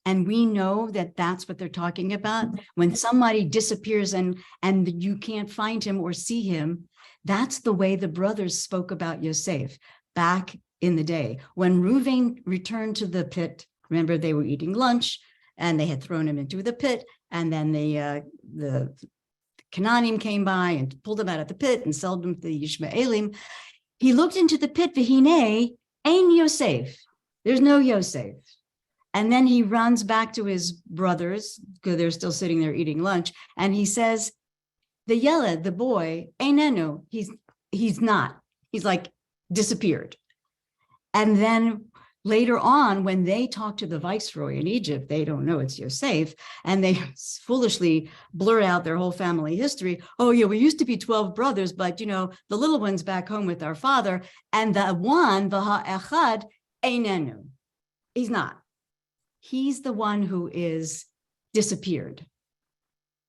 And we know that that's what they're talking about. When somebody disappears and you can't find him or see him, that's the way the brothers spoke about Yosef back in the day. When Reuven returned to the pit, remember they were eating lunch and they had thrown him into the pit, and then the Canaanim came by and pulled him out of the pit and sold him to the Yishmaelim. He looked into the pit, v'hinei ein Yosef. There's no Yosef. And then he runs back to his brothers, because they're still sitting there eating lunch, and he says, the Yeled, the boy, einenu, he's not. He's like disappeared. And then later on, when they talk to the viceroy in Egypt, they don't know it's Yosef, and they foolishly blurt out their whole family history. Oh yeah, we used to be 12 brothers, but the little one's back home with our father, and the one, the ha'echad, einenu. He's not. He's the one who is disappeared,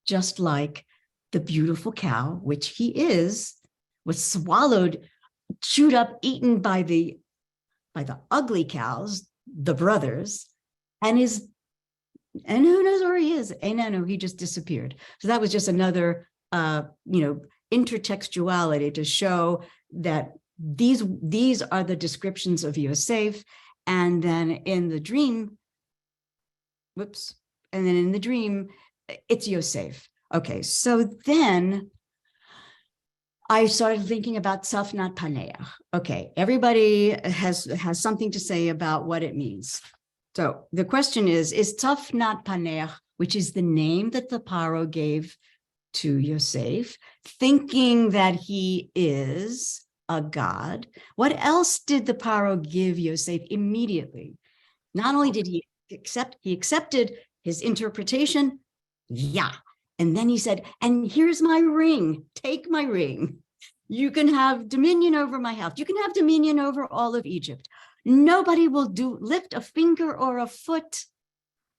just like the beautiful cow, which he is, was swallowed, chewed up, eaten by the ugly cows, the brothers, and who knows where he is? No, he just disappeared. So that was just another, intertextuality to show that these are the descriptions of Yosef, and then in the dream. And then in the dream, it's Yosef. Okay, so then I started thinking about Tzafnat Paneach. Okay, everybody has something to say about what it means. So the question is Tzafnat Paneach, which is the name that the Paro gave to Yosef, thinking that he is a god. What else did the Paro give Yosef immediately? Not only did he accepted his interpretation, and then he said, and here's my ring, take my ring. You can have dominion over my house. You can have dominion over all of Egypt. Nobody will lift a finger or a foot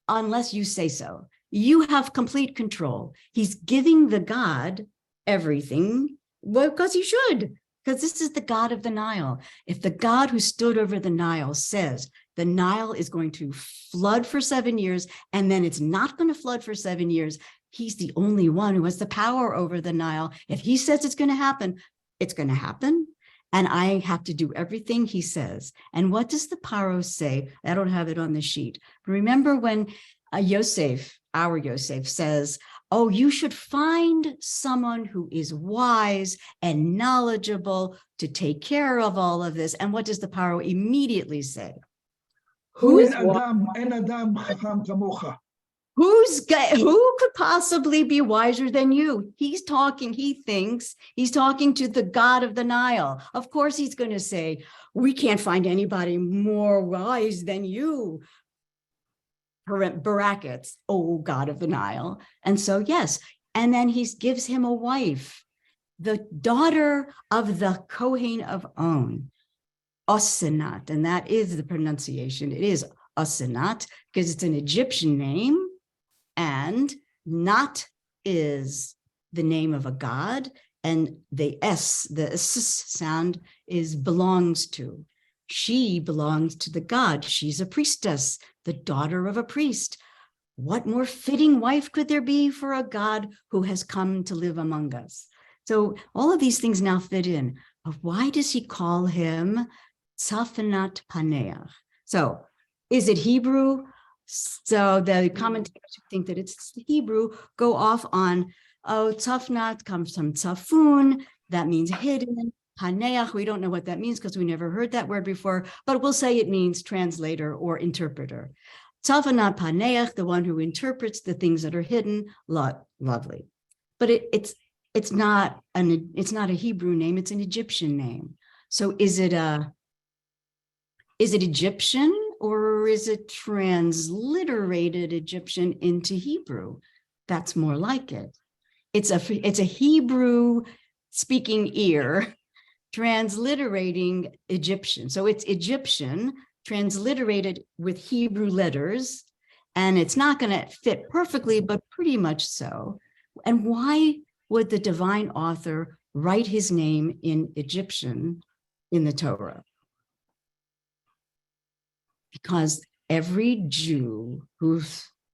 unless you say so. You have complete control. He's giving the god everything, because he should, because this is the god of the Nile. If the god who stood over the Nile says the Nile is going to flood for 7 years, and then it's not going to flood for 7 years, he's the only one who has the power over the Nile. If he says it's going to happen, it's going to happen. And I have to do everything he says. And what does the Paro say? I don't have it on the sheet. But remember when Yosef, our Yosef, says, oh, you should find someone who is wise and knowledgeable to take care of all of this. And what does the Paro immediately say? Who could possibly be wiser than you? He thinks he's talking to the god of the Nile. Of course, he's going to say, we can't find anybody more wise than you. Brackets, oh god of the Nile. And so, yes. And then he gives him a wife, the daughter of the Kohen of On, Asenat. And that is the pronunciation. It is Asenat because it's an Egyptian name. And Nat is the name of a god, and the S sound belongs to. She belongs to the god. She's a priestess, the daughter of a priest. What more fitting wife could there be for a god who has come to live among us? So all of these things now fit in. But why does he call him Tzafnat Paneach? So is it Hebrew? So the commentators who think that it's Hebrew go off on, Tzafnat comes from Tzafun, that means hidden. Paneach, we don't know what that means because we never heard that word before, but we'll say it means translator or interpreter. Tzafnat Paneach, the one who interprets the things that are hidden, lovely. But it's not a Hebrew name, it's an Egyptian name. So is it Egyptian, or is it transliterated Egyptian into Hebrew? That's more like it. It's a Hebrew speaking ear transliterating Egyptian. So it's Egyptian transliterated with Hebrew letters, and it's not going to fit perfectly, but pretty much so. And why would the divine author write his name in Egyptian in the Torah? Because every Jew who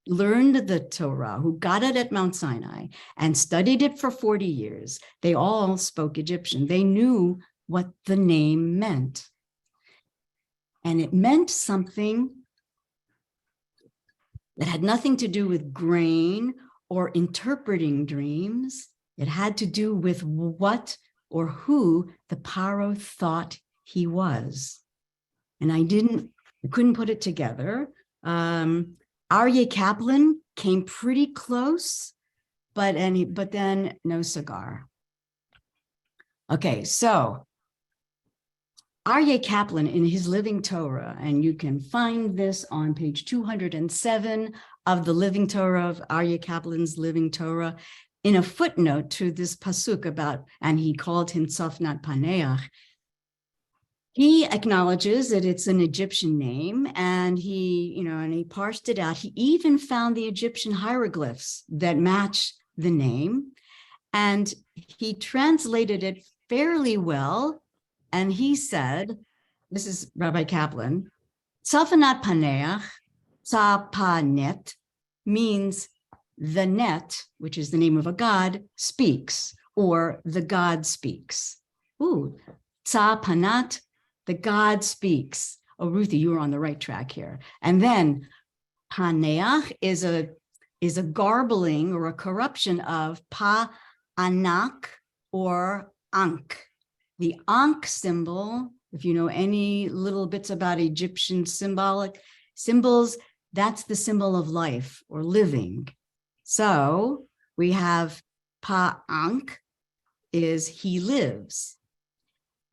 learned the Torah, who got it at Mount Sinai and studied it for 40 years, they all spoke Egyptian. They knew what the name meant. And it meant something that had nothing to do with grain or interpreting dreams. It had to do with what or who the Paro thought he was. And I couldn't put it together. Aryeh Kaplan came pretty close, but then no cigar. Okay, so Aryeh Kaplan in his Living Torah, and you can find this on page 207 of the Living Torah of Aryeh Kaplan's Living Torah, in a footnote to this pasuk about, and he called him Tzafnat Paneach. He acknowledges that it's an Egyptian name, and he parsed it out. He even found the Egyptian hieroglyphs that match the name, and he translated it fairly well. And he said, this is Rabbi Kaplan, Tzafnat Paneach, Tzapanet, means the net, which is the name of a god, speaks, or the god speaks. Ooh, Tzapanat, the God speaks. Oh, Ruthie, you were on the right track here. And then Paneach is a garbling or a corruption of Pa-anak or Ankh. The Ankh symbol, if you know any little bits about Egyptian symbolic symbols, that's the symbol of life or living. So we have Pa-ankh is he lives.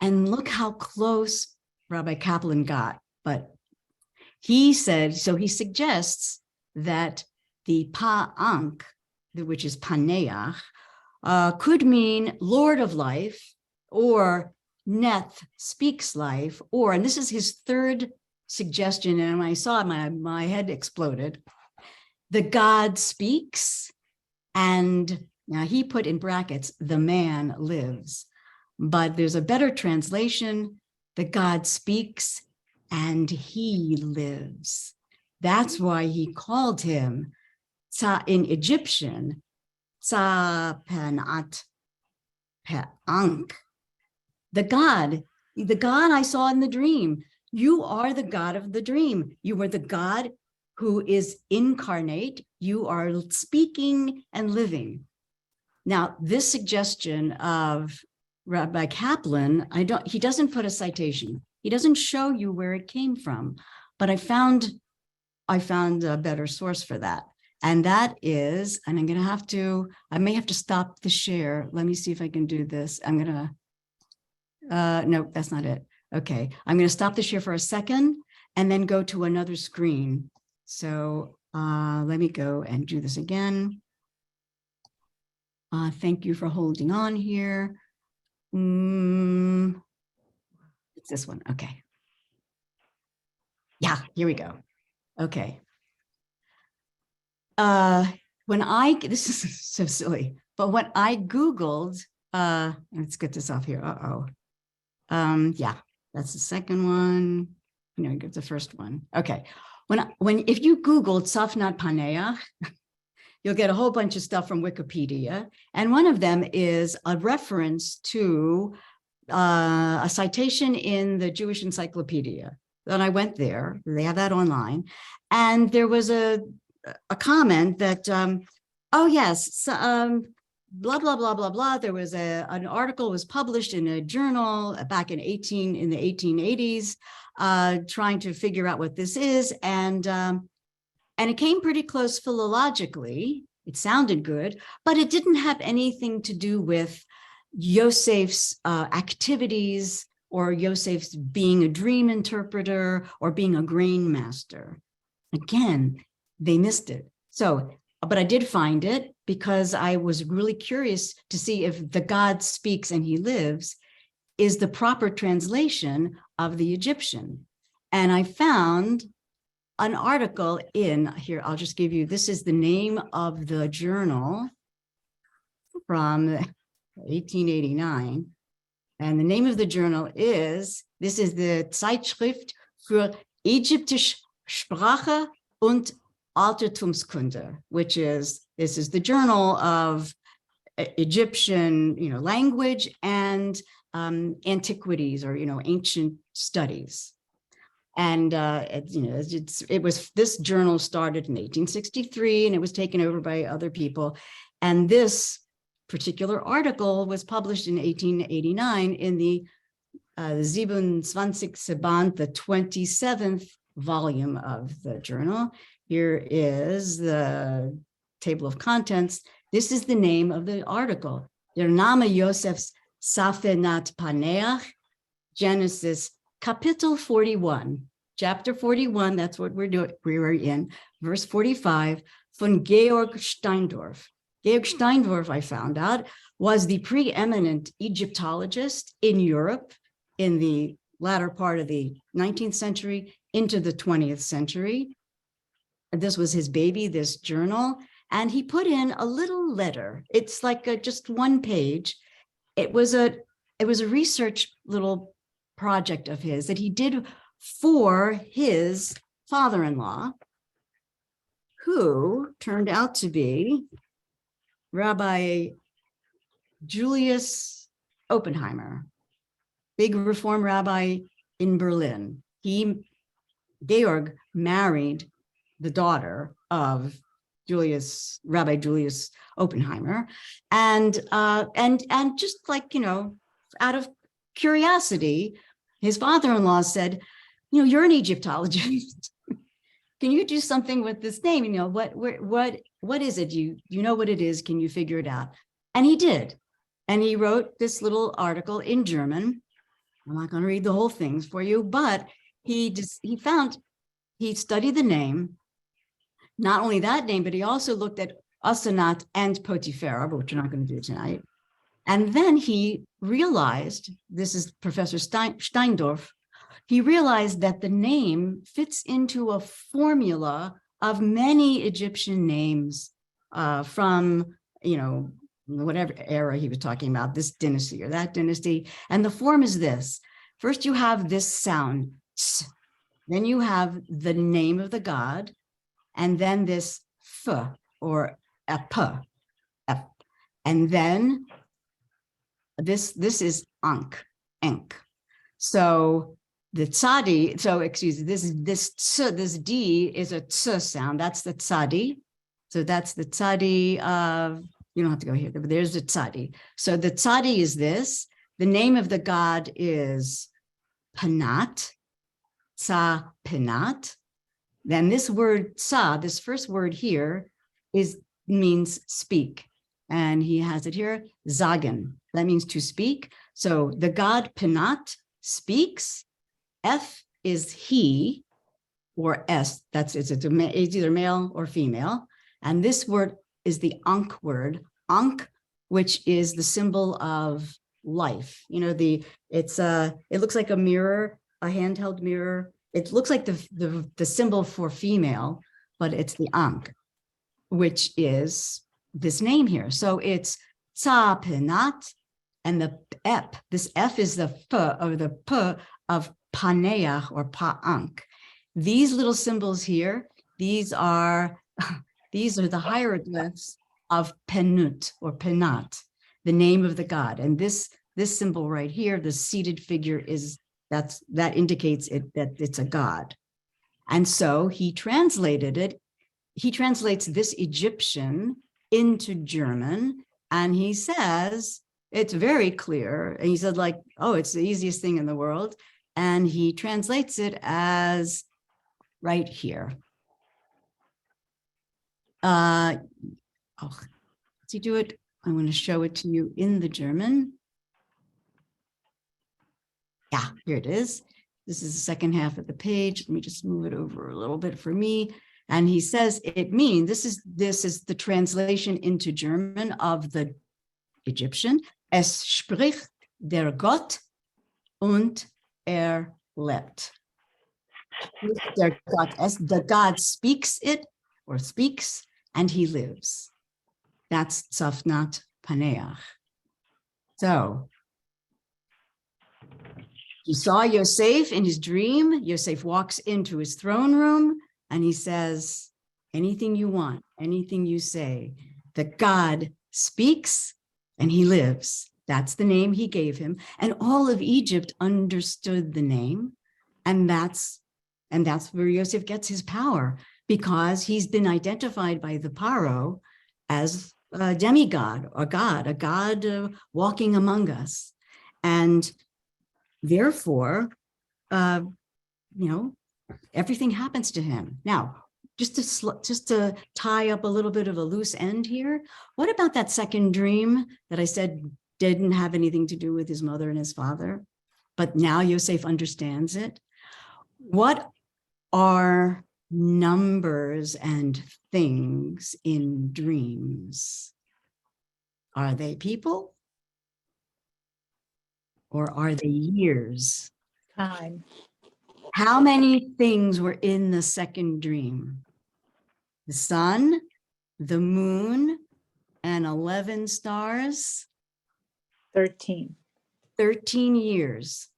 And look how close Rabbi Kaplan got. But he said, so he suggests that the Pa-ankh, which is Paneach, could mean Lord of life, or Neth speaks life, or, and this is his third suggestion, and when I saw it, my head exploded, the God speaks, and now he put in brackets, the man lives. But there's a better translation, the God speaks and he lives. That's why he called him, in Egyptian, Tzapanat Pe'ankh. The God I saw in the dream. You are the God of the dream. You are the God who is incarnate. You are speaking and living. Now, this suggestion of Rabbi Kaplan, he doesn't put a citation. He doesn't show you where it came from, but I found a better source for that. And that is, and I may have to stop the share. Let me see if I can do this. No, that's not it. Okay, I'm going to stop the share for a second and then go to another screen. So let me go and do this again. Thank you for holding on here. It's this one. Okay. Yeah, here we go. Okay. This is so silly, but when I Googled, let's get this off here. Yeah, that's the second one. No, give the first one. Okay. If you Googled Tzafnat Paneach, you'll get a whole bunch of stuff from Wikipedia. And one of them is a reference to a citation in the Jewish Encyclopedia. Then I went there, they have that online. And there was a comment that, oh yes, blah, blah, blah, blah, blah. There was an article was published in a journal back in the 1880s, trying to figure out what this is. And it came pretty close philologically. It sounded good, but it didn't have anything to do with Yosef's activities or Yosef's being a dream interpreter or being a grain master. Again, they missed it. So, but I did find it because I was really curious to see if the God speaks and he lives is the proper translation of the Egyptian. And I found an article in here. I'll just give you, this is the name of the journal from 1889. And the name of the journal is, this is the Zeitschrift für Ägyptische Sprache und Altertumskunde, which is, this is the journal of Egyptian, language and antiquities or, ancient studies. And it was, this journal started in 1863 and it was taken over by other people. And this particular article was published in 1889 in the 27. Band, the 27th volume of the journal. Here is the table of contents. This is the name of the article. Der Name Yosef's Safenat Paneach, Genesis, Kapitel 41, chapter 41, that's what we were in, verse 45, von Georg Steindorf. Georg Steindorf, I found out, was the preeminent Egyptologist in Europe in the latter part of the 19th century into the 20th century. And this was his baby, this journal, and he put in a little letter. It's like just one page. It was a research little project of his that he did for his father-in-law, who turned out to be Rabbi Julius Oppenheimer, big Reform rabbi in Berlin. Georg married the daughter of Rabbi Julius Oppenheimer, and just like, out of curiosity, his father-in-law said, you're an Egyptologist. Can you do something with this name? What is it? You know what it is? Can you figure it out? And he did. And he wrote this little article in German. I'm not going to read the whole things for you, but he studied the name. Not only that name, but he also looked at Asenat and Potiphera, but which we're not going to do tonight. And then he realized, this is Professor Steindorf, he realized that the name fits into a formula of many Egyptian names from, whatever era he was talking about, this dynasty or that dynasty. And the form is this. First, you have this sound, ts. Then you have the name of the god, and then this f or a p, f. And then this is ankh, enk. So the tzadi, this D is a ts sound. That's the tzadi. So that's the tzadi of, you don't have to go here, but there's the tzadi. So the tzadi is this. The name of the god is Panat, Tza Panat. Then this word tza, this first word here, means speak. And he has it here, zagen. That means to speak. So the god Panat speaks. F is he, or S, it's either male or female. And this word is the Ankh word, Ankh, which is the symbol of life. It looks like a mirror, a handheld mirror. It looks like the symbol for female, but it's the Ankh, which is this name here. So it's Tza Penat, and the Ep, this F is the P, or the P of Paneach or Pa'ank. These little symbols here, these are the hieroglyphs of Penut or Penat, the name of the god. And this symbol right here, the seated figure, that indicates that it's a god. And so he translated it. He translates this Egyptian into German, and he says it's very clear. And he said, it's the easiest thing in the world. And he translates it as right here. Oh, does he do it? I'm going to show it to you in the German. Yeah, here it is. This is the second half of the page. Let me just move it over a little bit for me. And he says it means, this is the translation into German of the Egyptian. Es spricht der Gott und lebt. Der Gott, the God speaks it or speaks and he lives. That's Tzafnat Paneach. So he saw Yosef in his dream. Yosef walks into his throne room and he says, anything you want, anything you say, that God speaks and he lives. That's the name he gave him. And all of Egypt understood the name. And that's where Yosef gets his power, because he's been identified by the Paro as a demigod, a god walking among us. And therefore, everything happens to him. Now, just to tie up a little bit of a loose end here, what about that second dream that I said didn't have anything to do with his mother and his father, but now Yosef understands it? What are numbers and things in dreams? Are they people? Or are they years? Time. How many things were in the second dream? The sun, the moon, and 11 stars? 13. 13 years.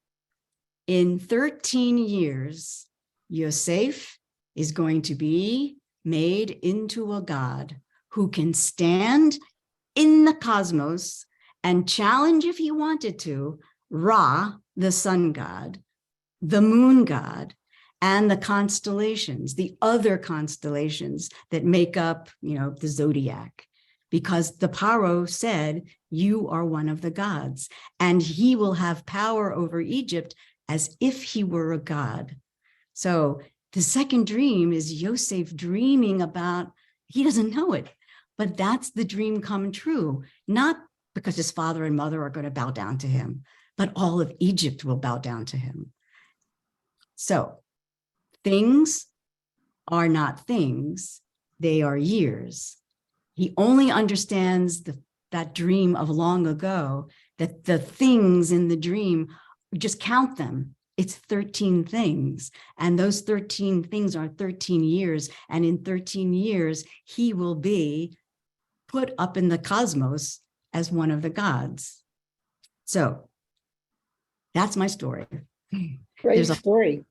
In 13 years, Yosef is going to be made into a god who can stand in the cosmos and challenge, if he wanted to, Ra, the sun god, the moon god, and the constellations, the other constellations that make up, the zodiac, because the Paro said, you are one of the gods, and he will have power over Egypt as if he were a god. So the second dream is Yosef dreaming about, he doesn't know it, but that's the dream come true, not because his father and mother are going to bow down to him, but all of Egypt will bow down to him. So things are not things, they are years. He only understands that dream of long ago, that the things in the dream, just count them. It's 13 things. And those 13 things are 13 years. And in 13 years, he will be put up in the cosmos as one of the gods. So that's my story. Great story.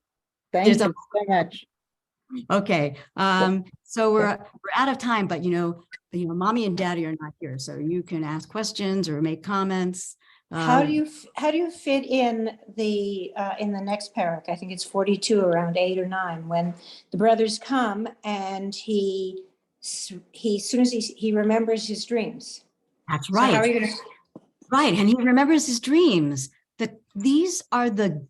Thank you so much. Okay, so we're out of time, but mommy and daddy are not here, so you can ask questions or make comments. How do you fit in the next parak? I think it's 42, around 8 or 9, when the brothers come and he soon as he remembers his dreams. That's So right. how are you gonna... Right, and he remembers his dreams. That these are the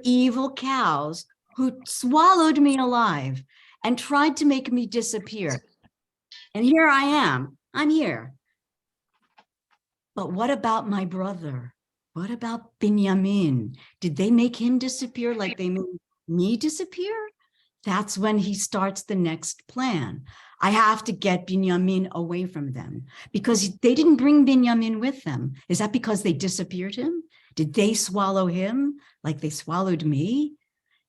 evil cows who swallowed me alive and tried to make me disappear. And here I am. I'm here. But what about my brother? What about Binyamin? Did they make him disappear like they made me disappear? That's when he starts the next plan. I have to get Binyamin away from them because they didn't bring Binyamin with them. Is that because they disappeared him? Did they swallow him like they swallowed me?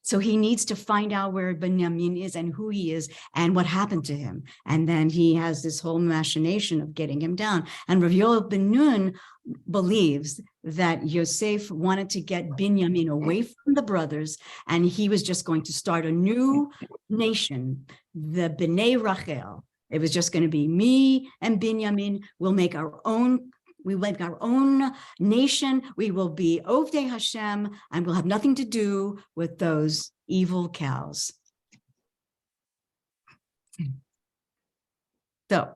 So he needs to find out where Binyamin is and who he is and what happened to him. And then he has this whole machination of getting him down. And Rav Yoel ben Nun believes that Yosef wanted to get Binyamin away from the brothers, and he was just going to start a new nation, the Bnei Rachel. It was just going to be me and Binyamin. We'll make our own nation. We will be Ovdei Hashem, and we'll have nothing to do with those evil cows. So,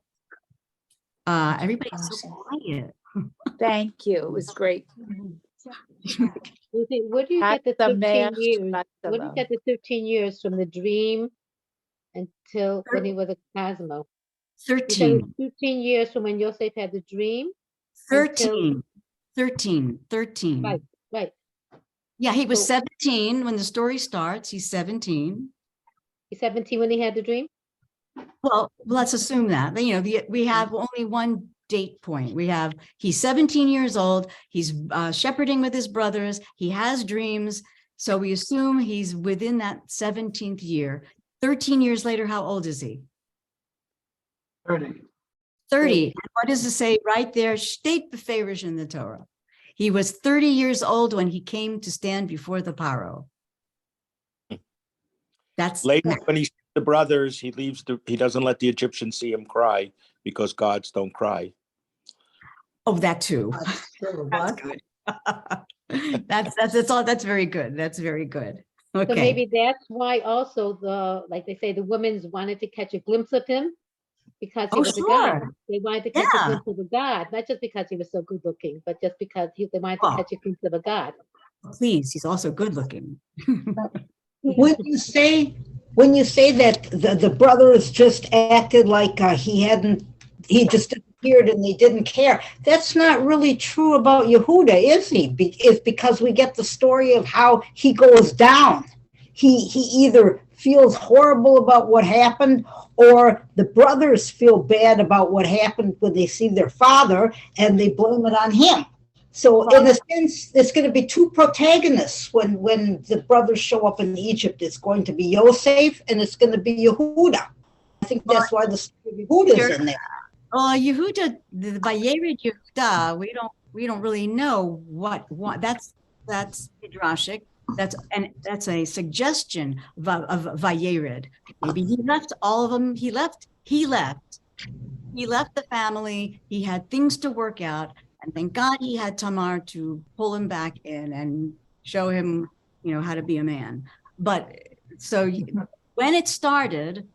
everybody's so quiet. Thank you. It was great. What do you get the 13 years? What do you get the 13 years from the dream until when he was a Cosmo? You said 13. it's 13 years from when Yosef had the dream. 13. 13. Right, right. Yeah, he was So- 17 when the story starts. He's 17. He's 17 when he had the dream? Well, let's assume that. You know, we have only one date point. He's 17 years old. He's shepherding with his brothers. He has dreams. So we assume he's within that 17th year. 13 years later, how old is he? 30. 30. And what does it say right there? Steht beferish in the Torah. He was 30 years old when he came to stand before the Paro. That's Later, when he sees the brothers, he doesn't let the Egyptians see him cry because gods don't cry. oh, that too. True. That's What? good. That's all. That's very good. That's very good. Okay. So maybe that's why also like they say, the women's wanted to catch a glimpse of him because he Oh, was a god. sure. They wanted to catch Yeah. a glimpse of a god, not just because he was so good looking, but just because they wanted to Oh. catch a glimpse of a god. Please, he's also good looking. When you say that the brothers just acted like he just disappeared and they didn't care, that's not really true about Yehuda, is he? It's because we get the story of how he goes down. He either feels horrible about what happened, or the brothers feel bad about what happened when they see their father and they blame it on him. So in a sense, there's going to be two protagonists when the brothers show up in Egypt. It's going to be Yosef and it's going to be Yehuda. I think that's why the story of Yehuda is in there. Yehuda, the Vayered Yehuda, we don't really know what that's midrashic. That's a suggestion of Vayered. Maybe he left all of them. He left the family. He had things to work out. And thank God he had Tamar to pull him back in and show him, how to be a man. But so when it started,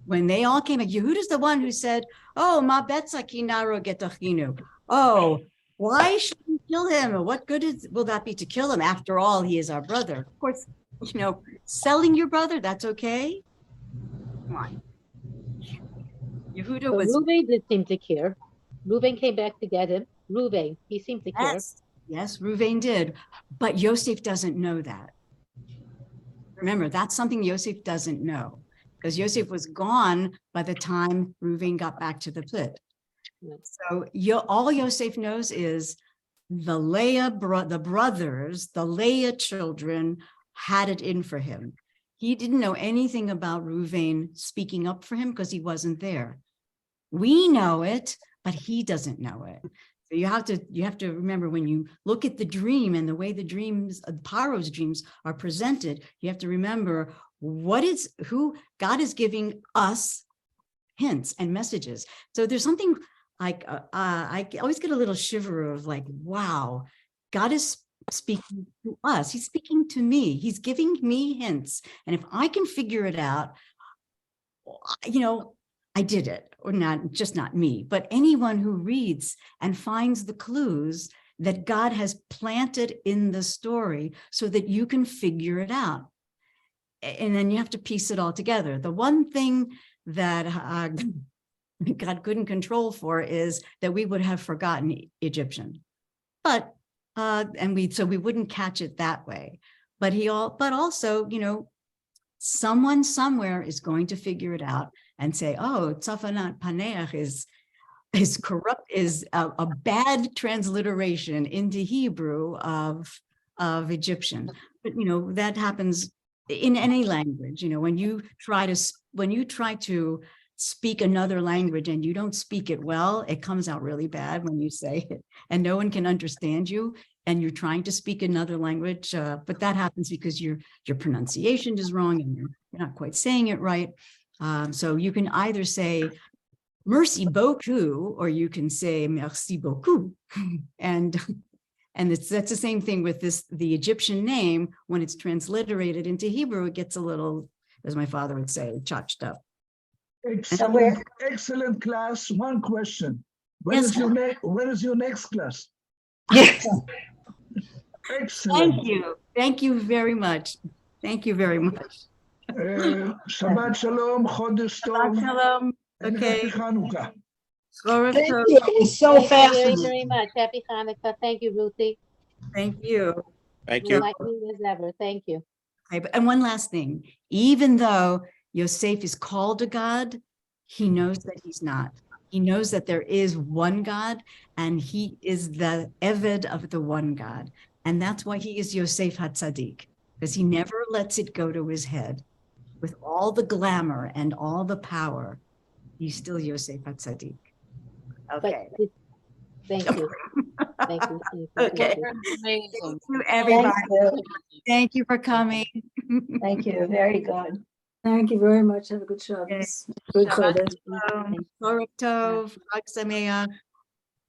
when they all came, Yehuda's the one who said, "Oh, ma betzaki naro getachinu." Oh, why should we kill him? What good will that be to kill him? After all, he is our brother. Of course, selling your brother, that's okay. Come on. Yehuda So was. Reuben did seem to care. Reuben came back to get him. Reuben, he seemed to care. Yes, Reuven did, but Yosef doesn't know that. Remember, that's something Yosef doesn't know, because Yosef was gone by the time Reuven got back to the pit. So all Yosef knows is the brothers, the Leah children had it in for him. He didn't know anything about Reuven speaking up for him because he wasn't there. We know it, but he doesn't know it. So you have to remember, when you look at the dream and the way the dreams, Paro's dreams are presented, you have to remember who God is giving us hints and messages. So there's something like, I always get a little shiver of like, wow, God is speaking to us. He's speaking to me. He's giving me hints. And if I can figure it out, I did it. Or not me, but anyone who reads and finds the clues that God has planted in the story so that you can figure it out. And then you have to piece it all together. The one thing that God couldn't control for is that we would have forgotten Egyptian, but so we wouldn't catch it that way. But also, someone somewhere is going to figure it out and say, "Oh, Tzafanat Paneach is corrupt, is a bad transliteration into Hebrew of Egyptian." But that happens in any language. When you try to speak another language and you don't speak it well, it comes out really bad when you say it, and no one can understand you. And you're trying to speak another language, but that happens because your pronunciation is wrong and you're not quite saying it right. So you can either say merci beaucoup, or you can say merci beaucoup. And that's the same thing with the Egyptian name. When it's transliterated into Hebrew, it gets a little, as my father would say, chotched up. Excellent class. One question. When is your next class? Yes. Excellent. Thank you very much. Thank you very much. Shabbat Shalom, Chodesh Tov. Shalom. And Okay. Happy Hanukkah. Chorov Thank Tov. you. It was so Thank you very, fascinating. very much. Happy Hanukkah. Thank you, Ruthie. Thank you. Thank you. Enlightening as ever. Thank you. Okay, and one last thing, even though Yosef is called to God, he knows that he's not. He knows that there is one God and he is the Eved of the one God. And that's why he is Yosef HaTzadik, because he never lets it go to his head. With all the glamour and all the power, he's still Yosef HaTzadik. But Okay. thank you. Thank you. Thank you. Okay. Thank you. Thank you, everybody. Thank you. Thank you for coming. Thank you. Very good. Thank you very much. Have a good Shabbos. Good Shabbat Chodesh. Shalom. Chorov Tov. Chag Sameach.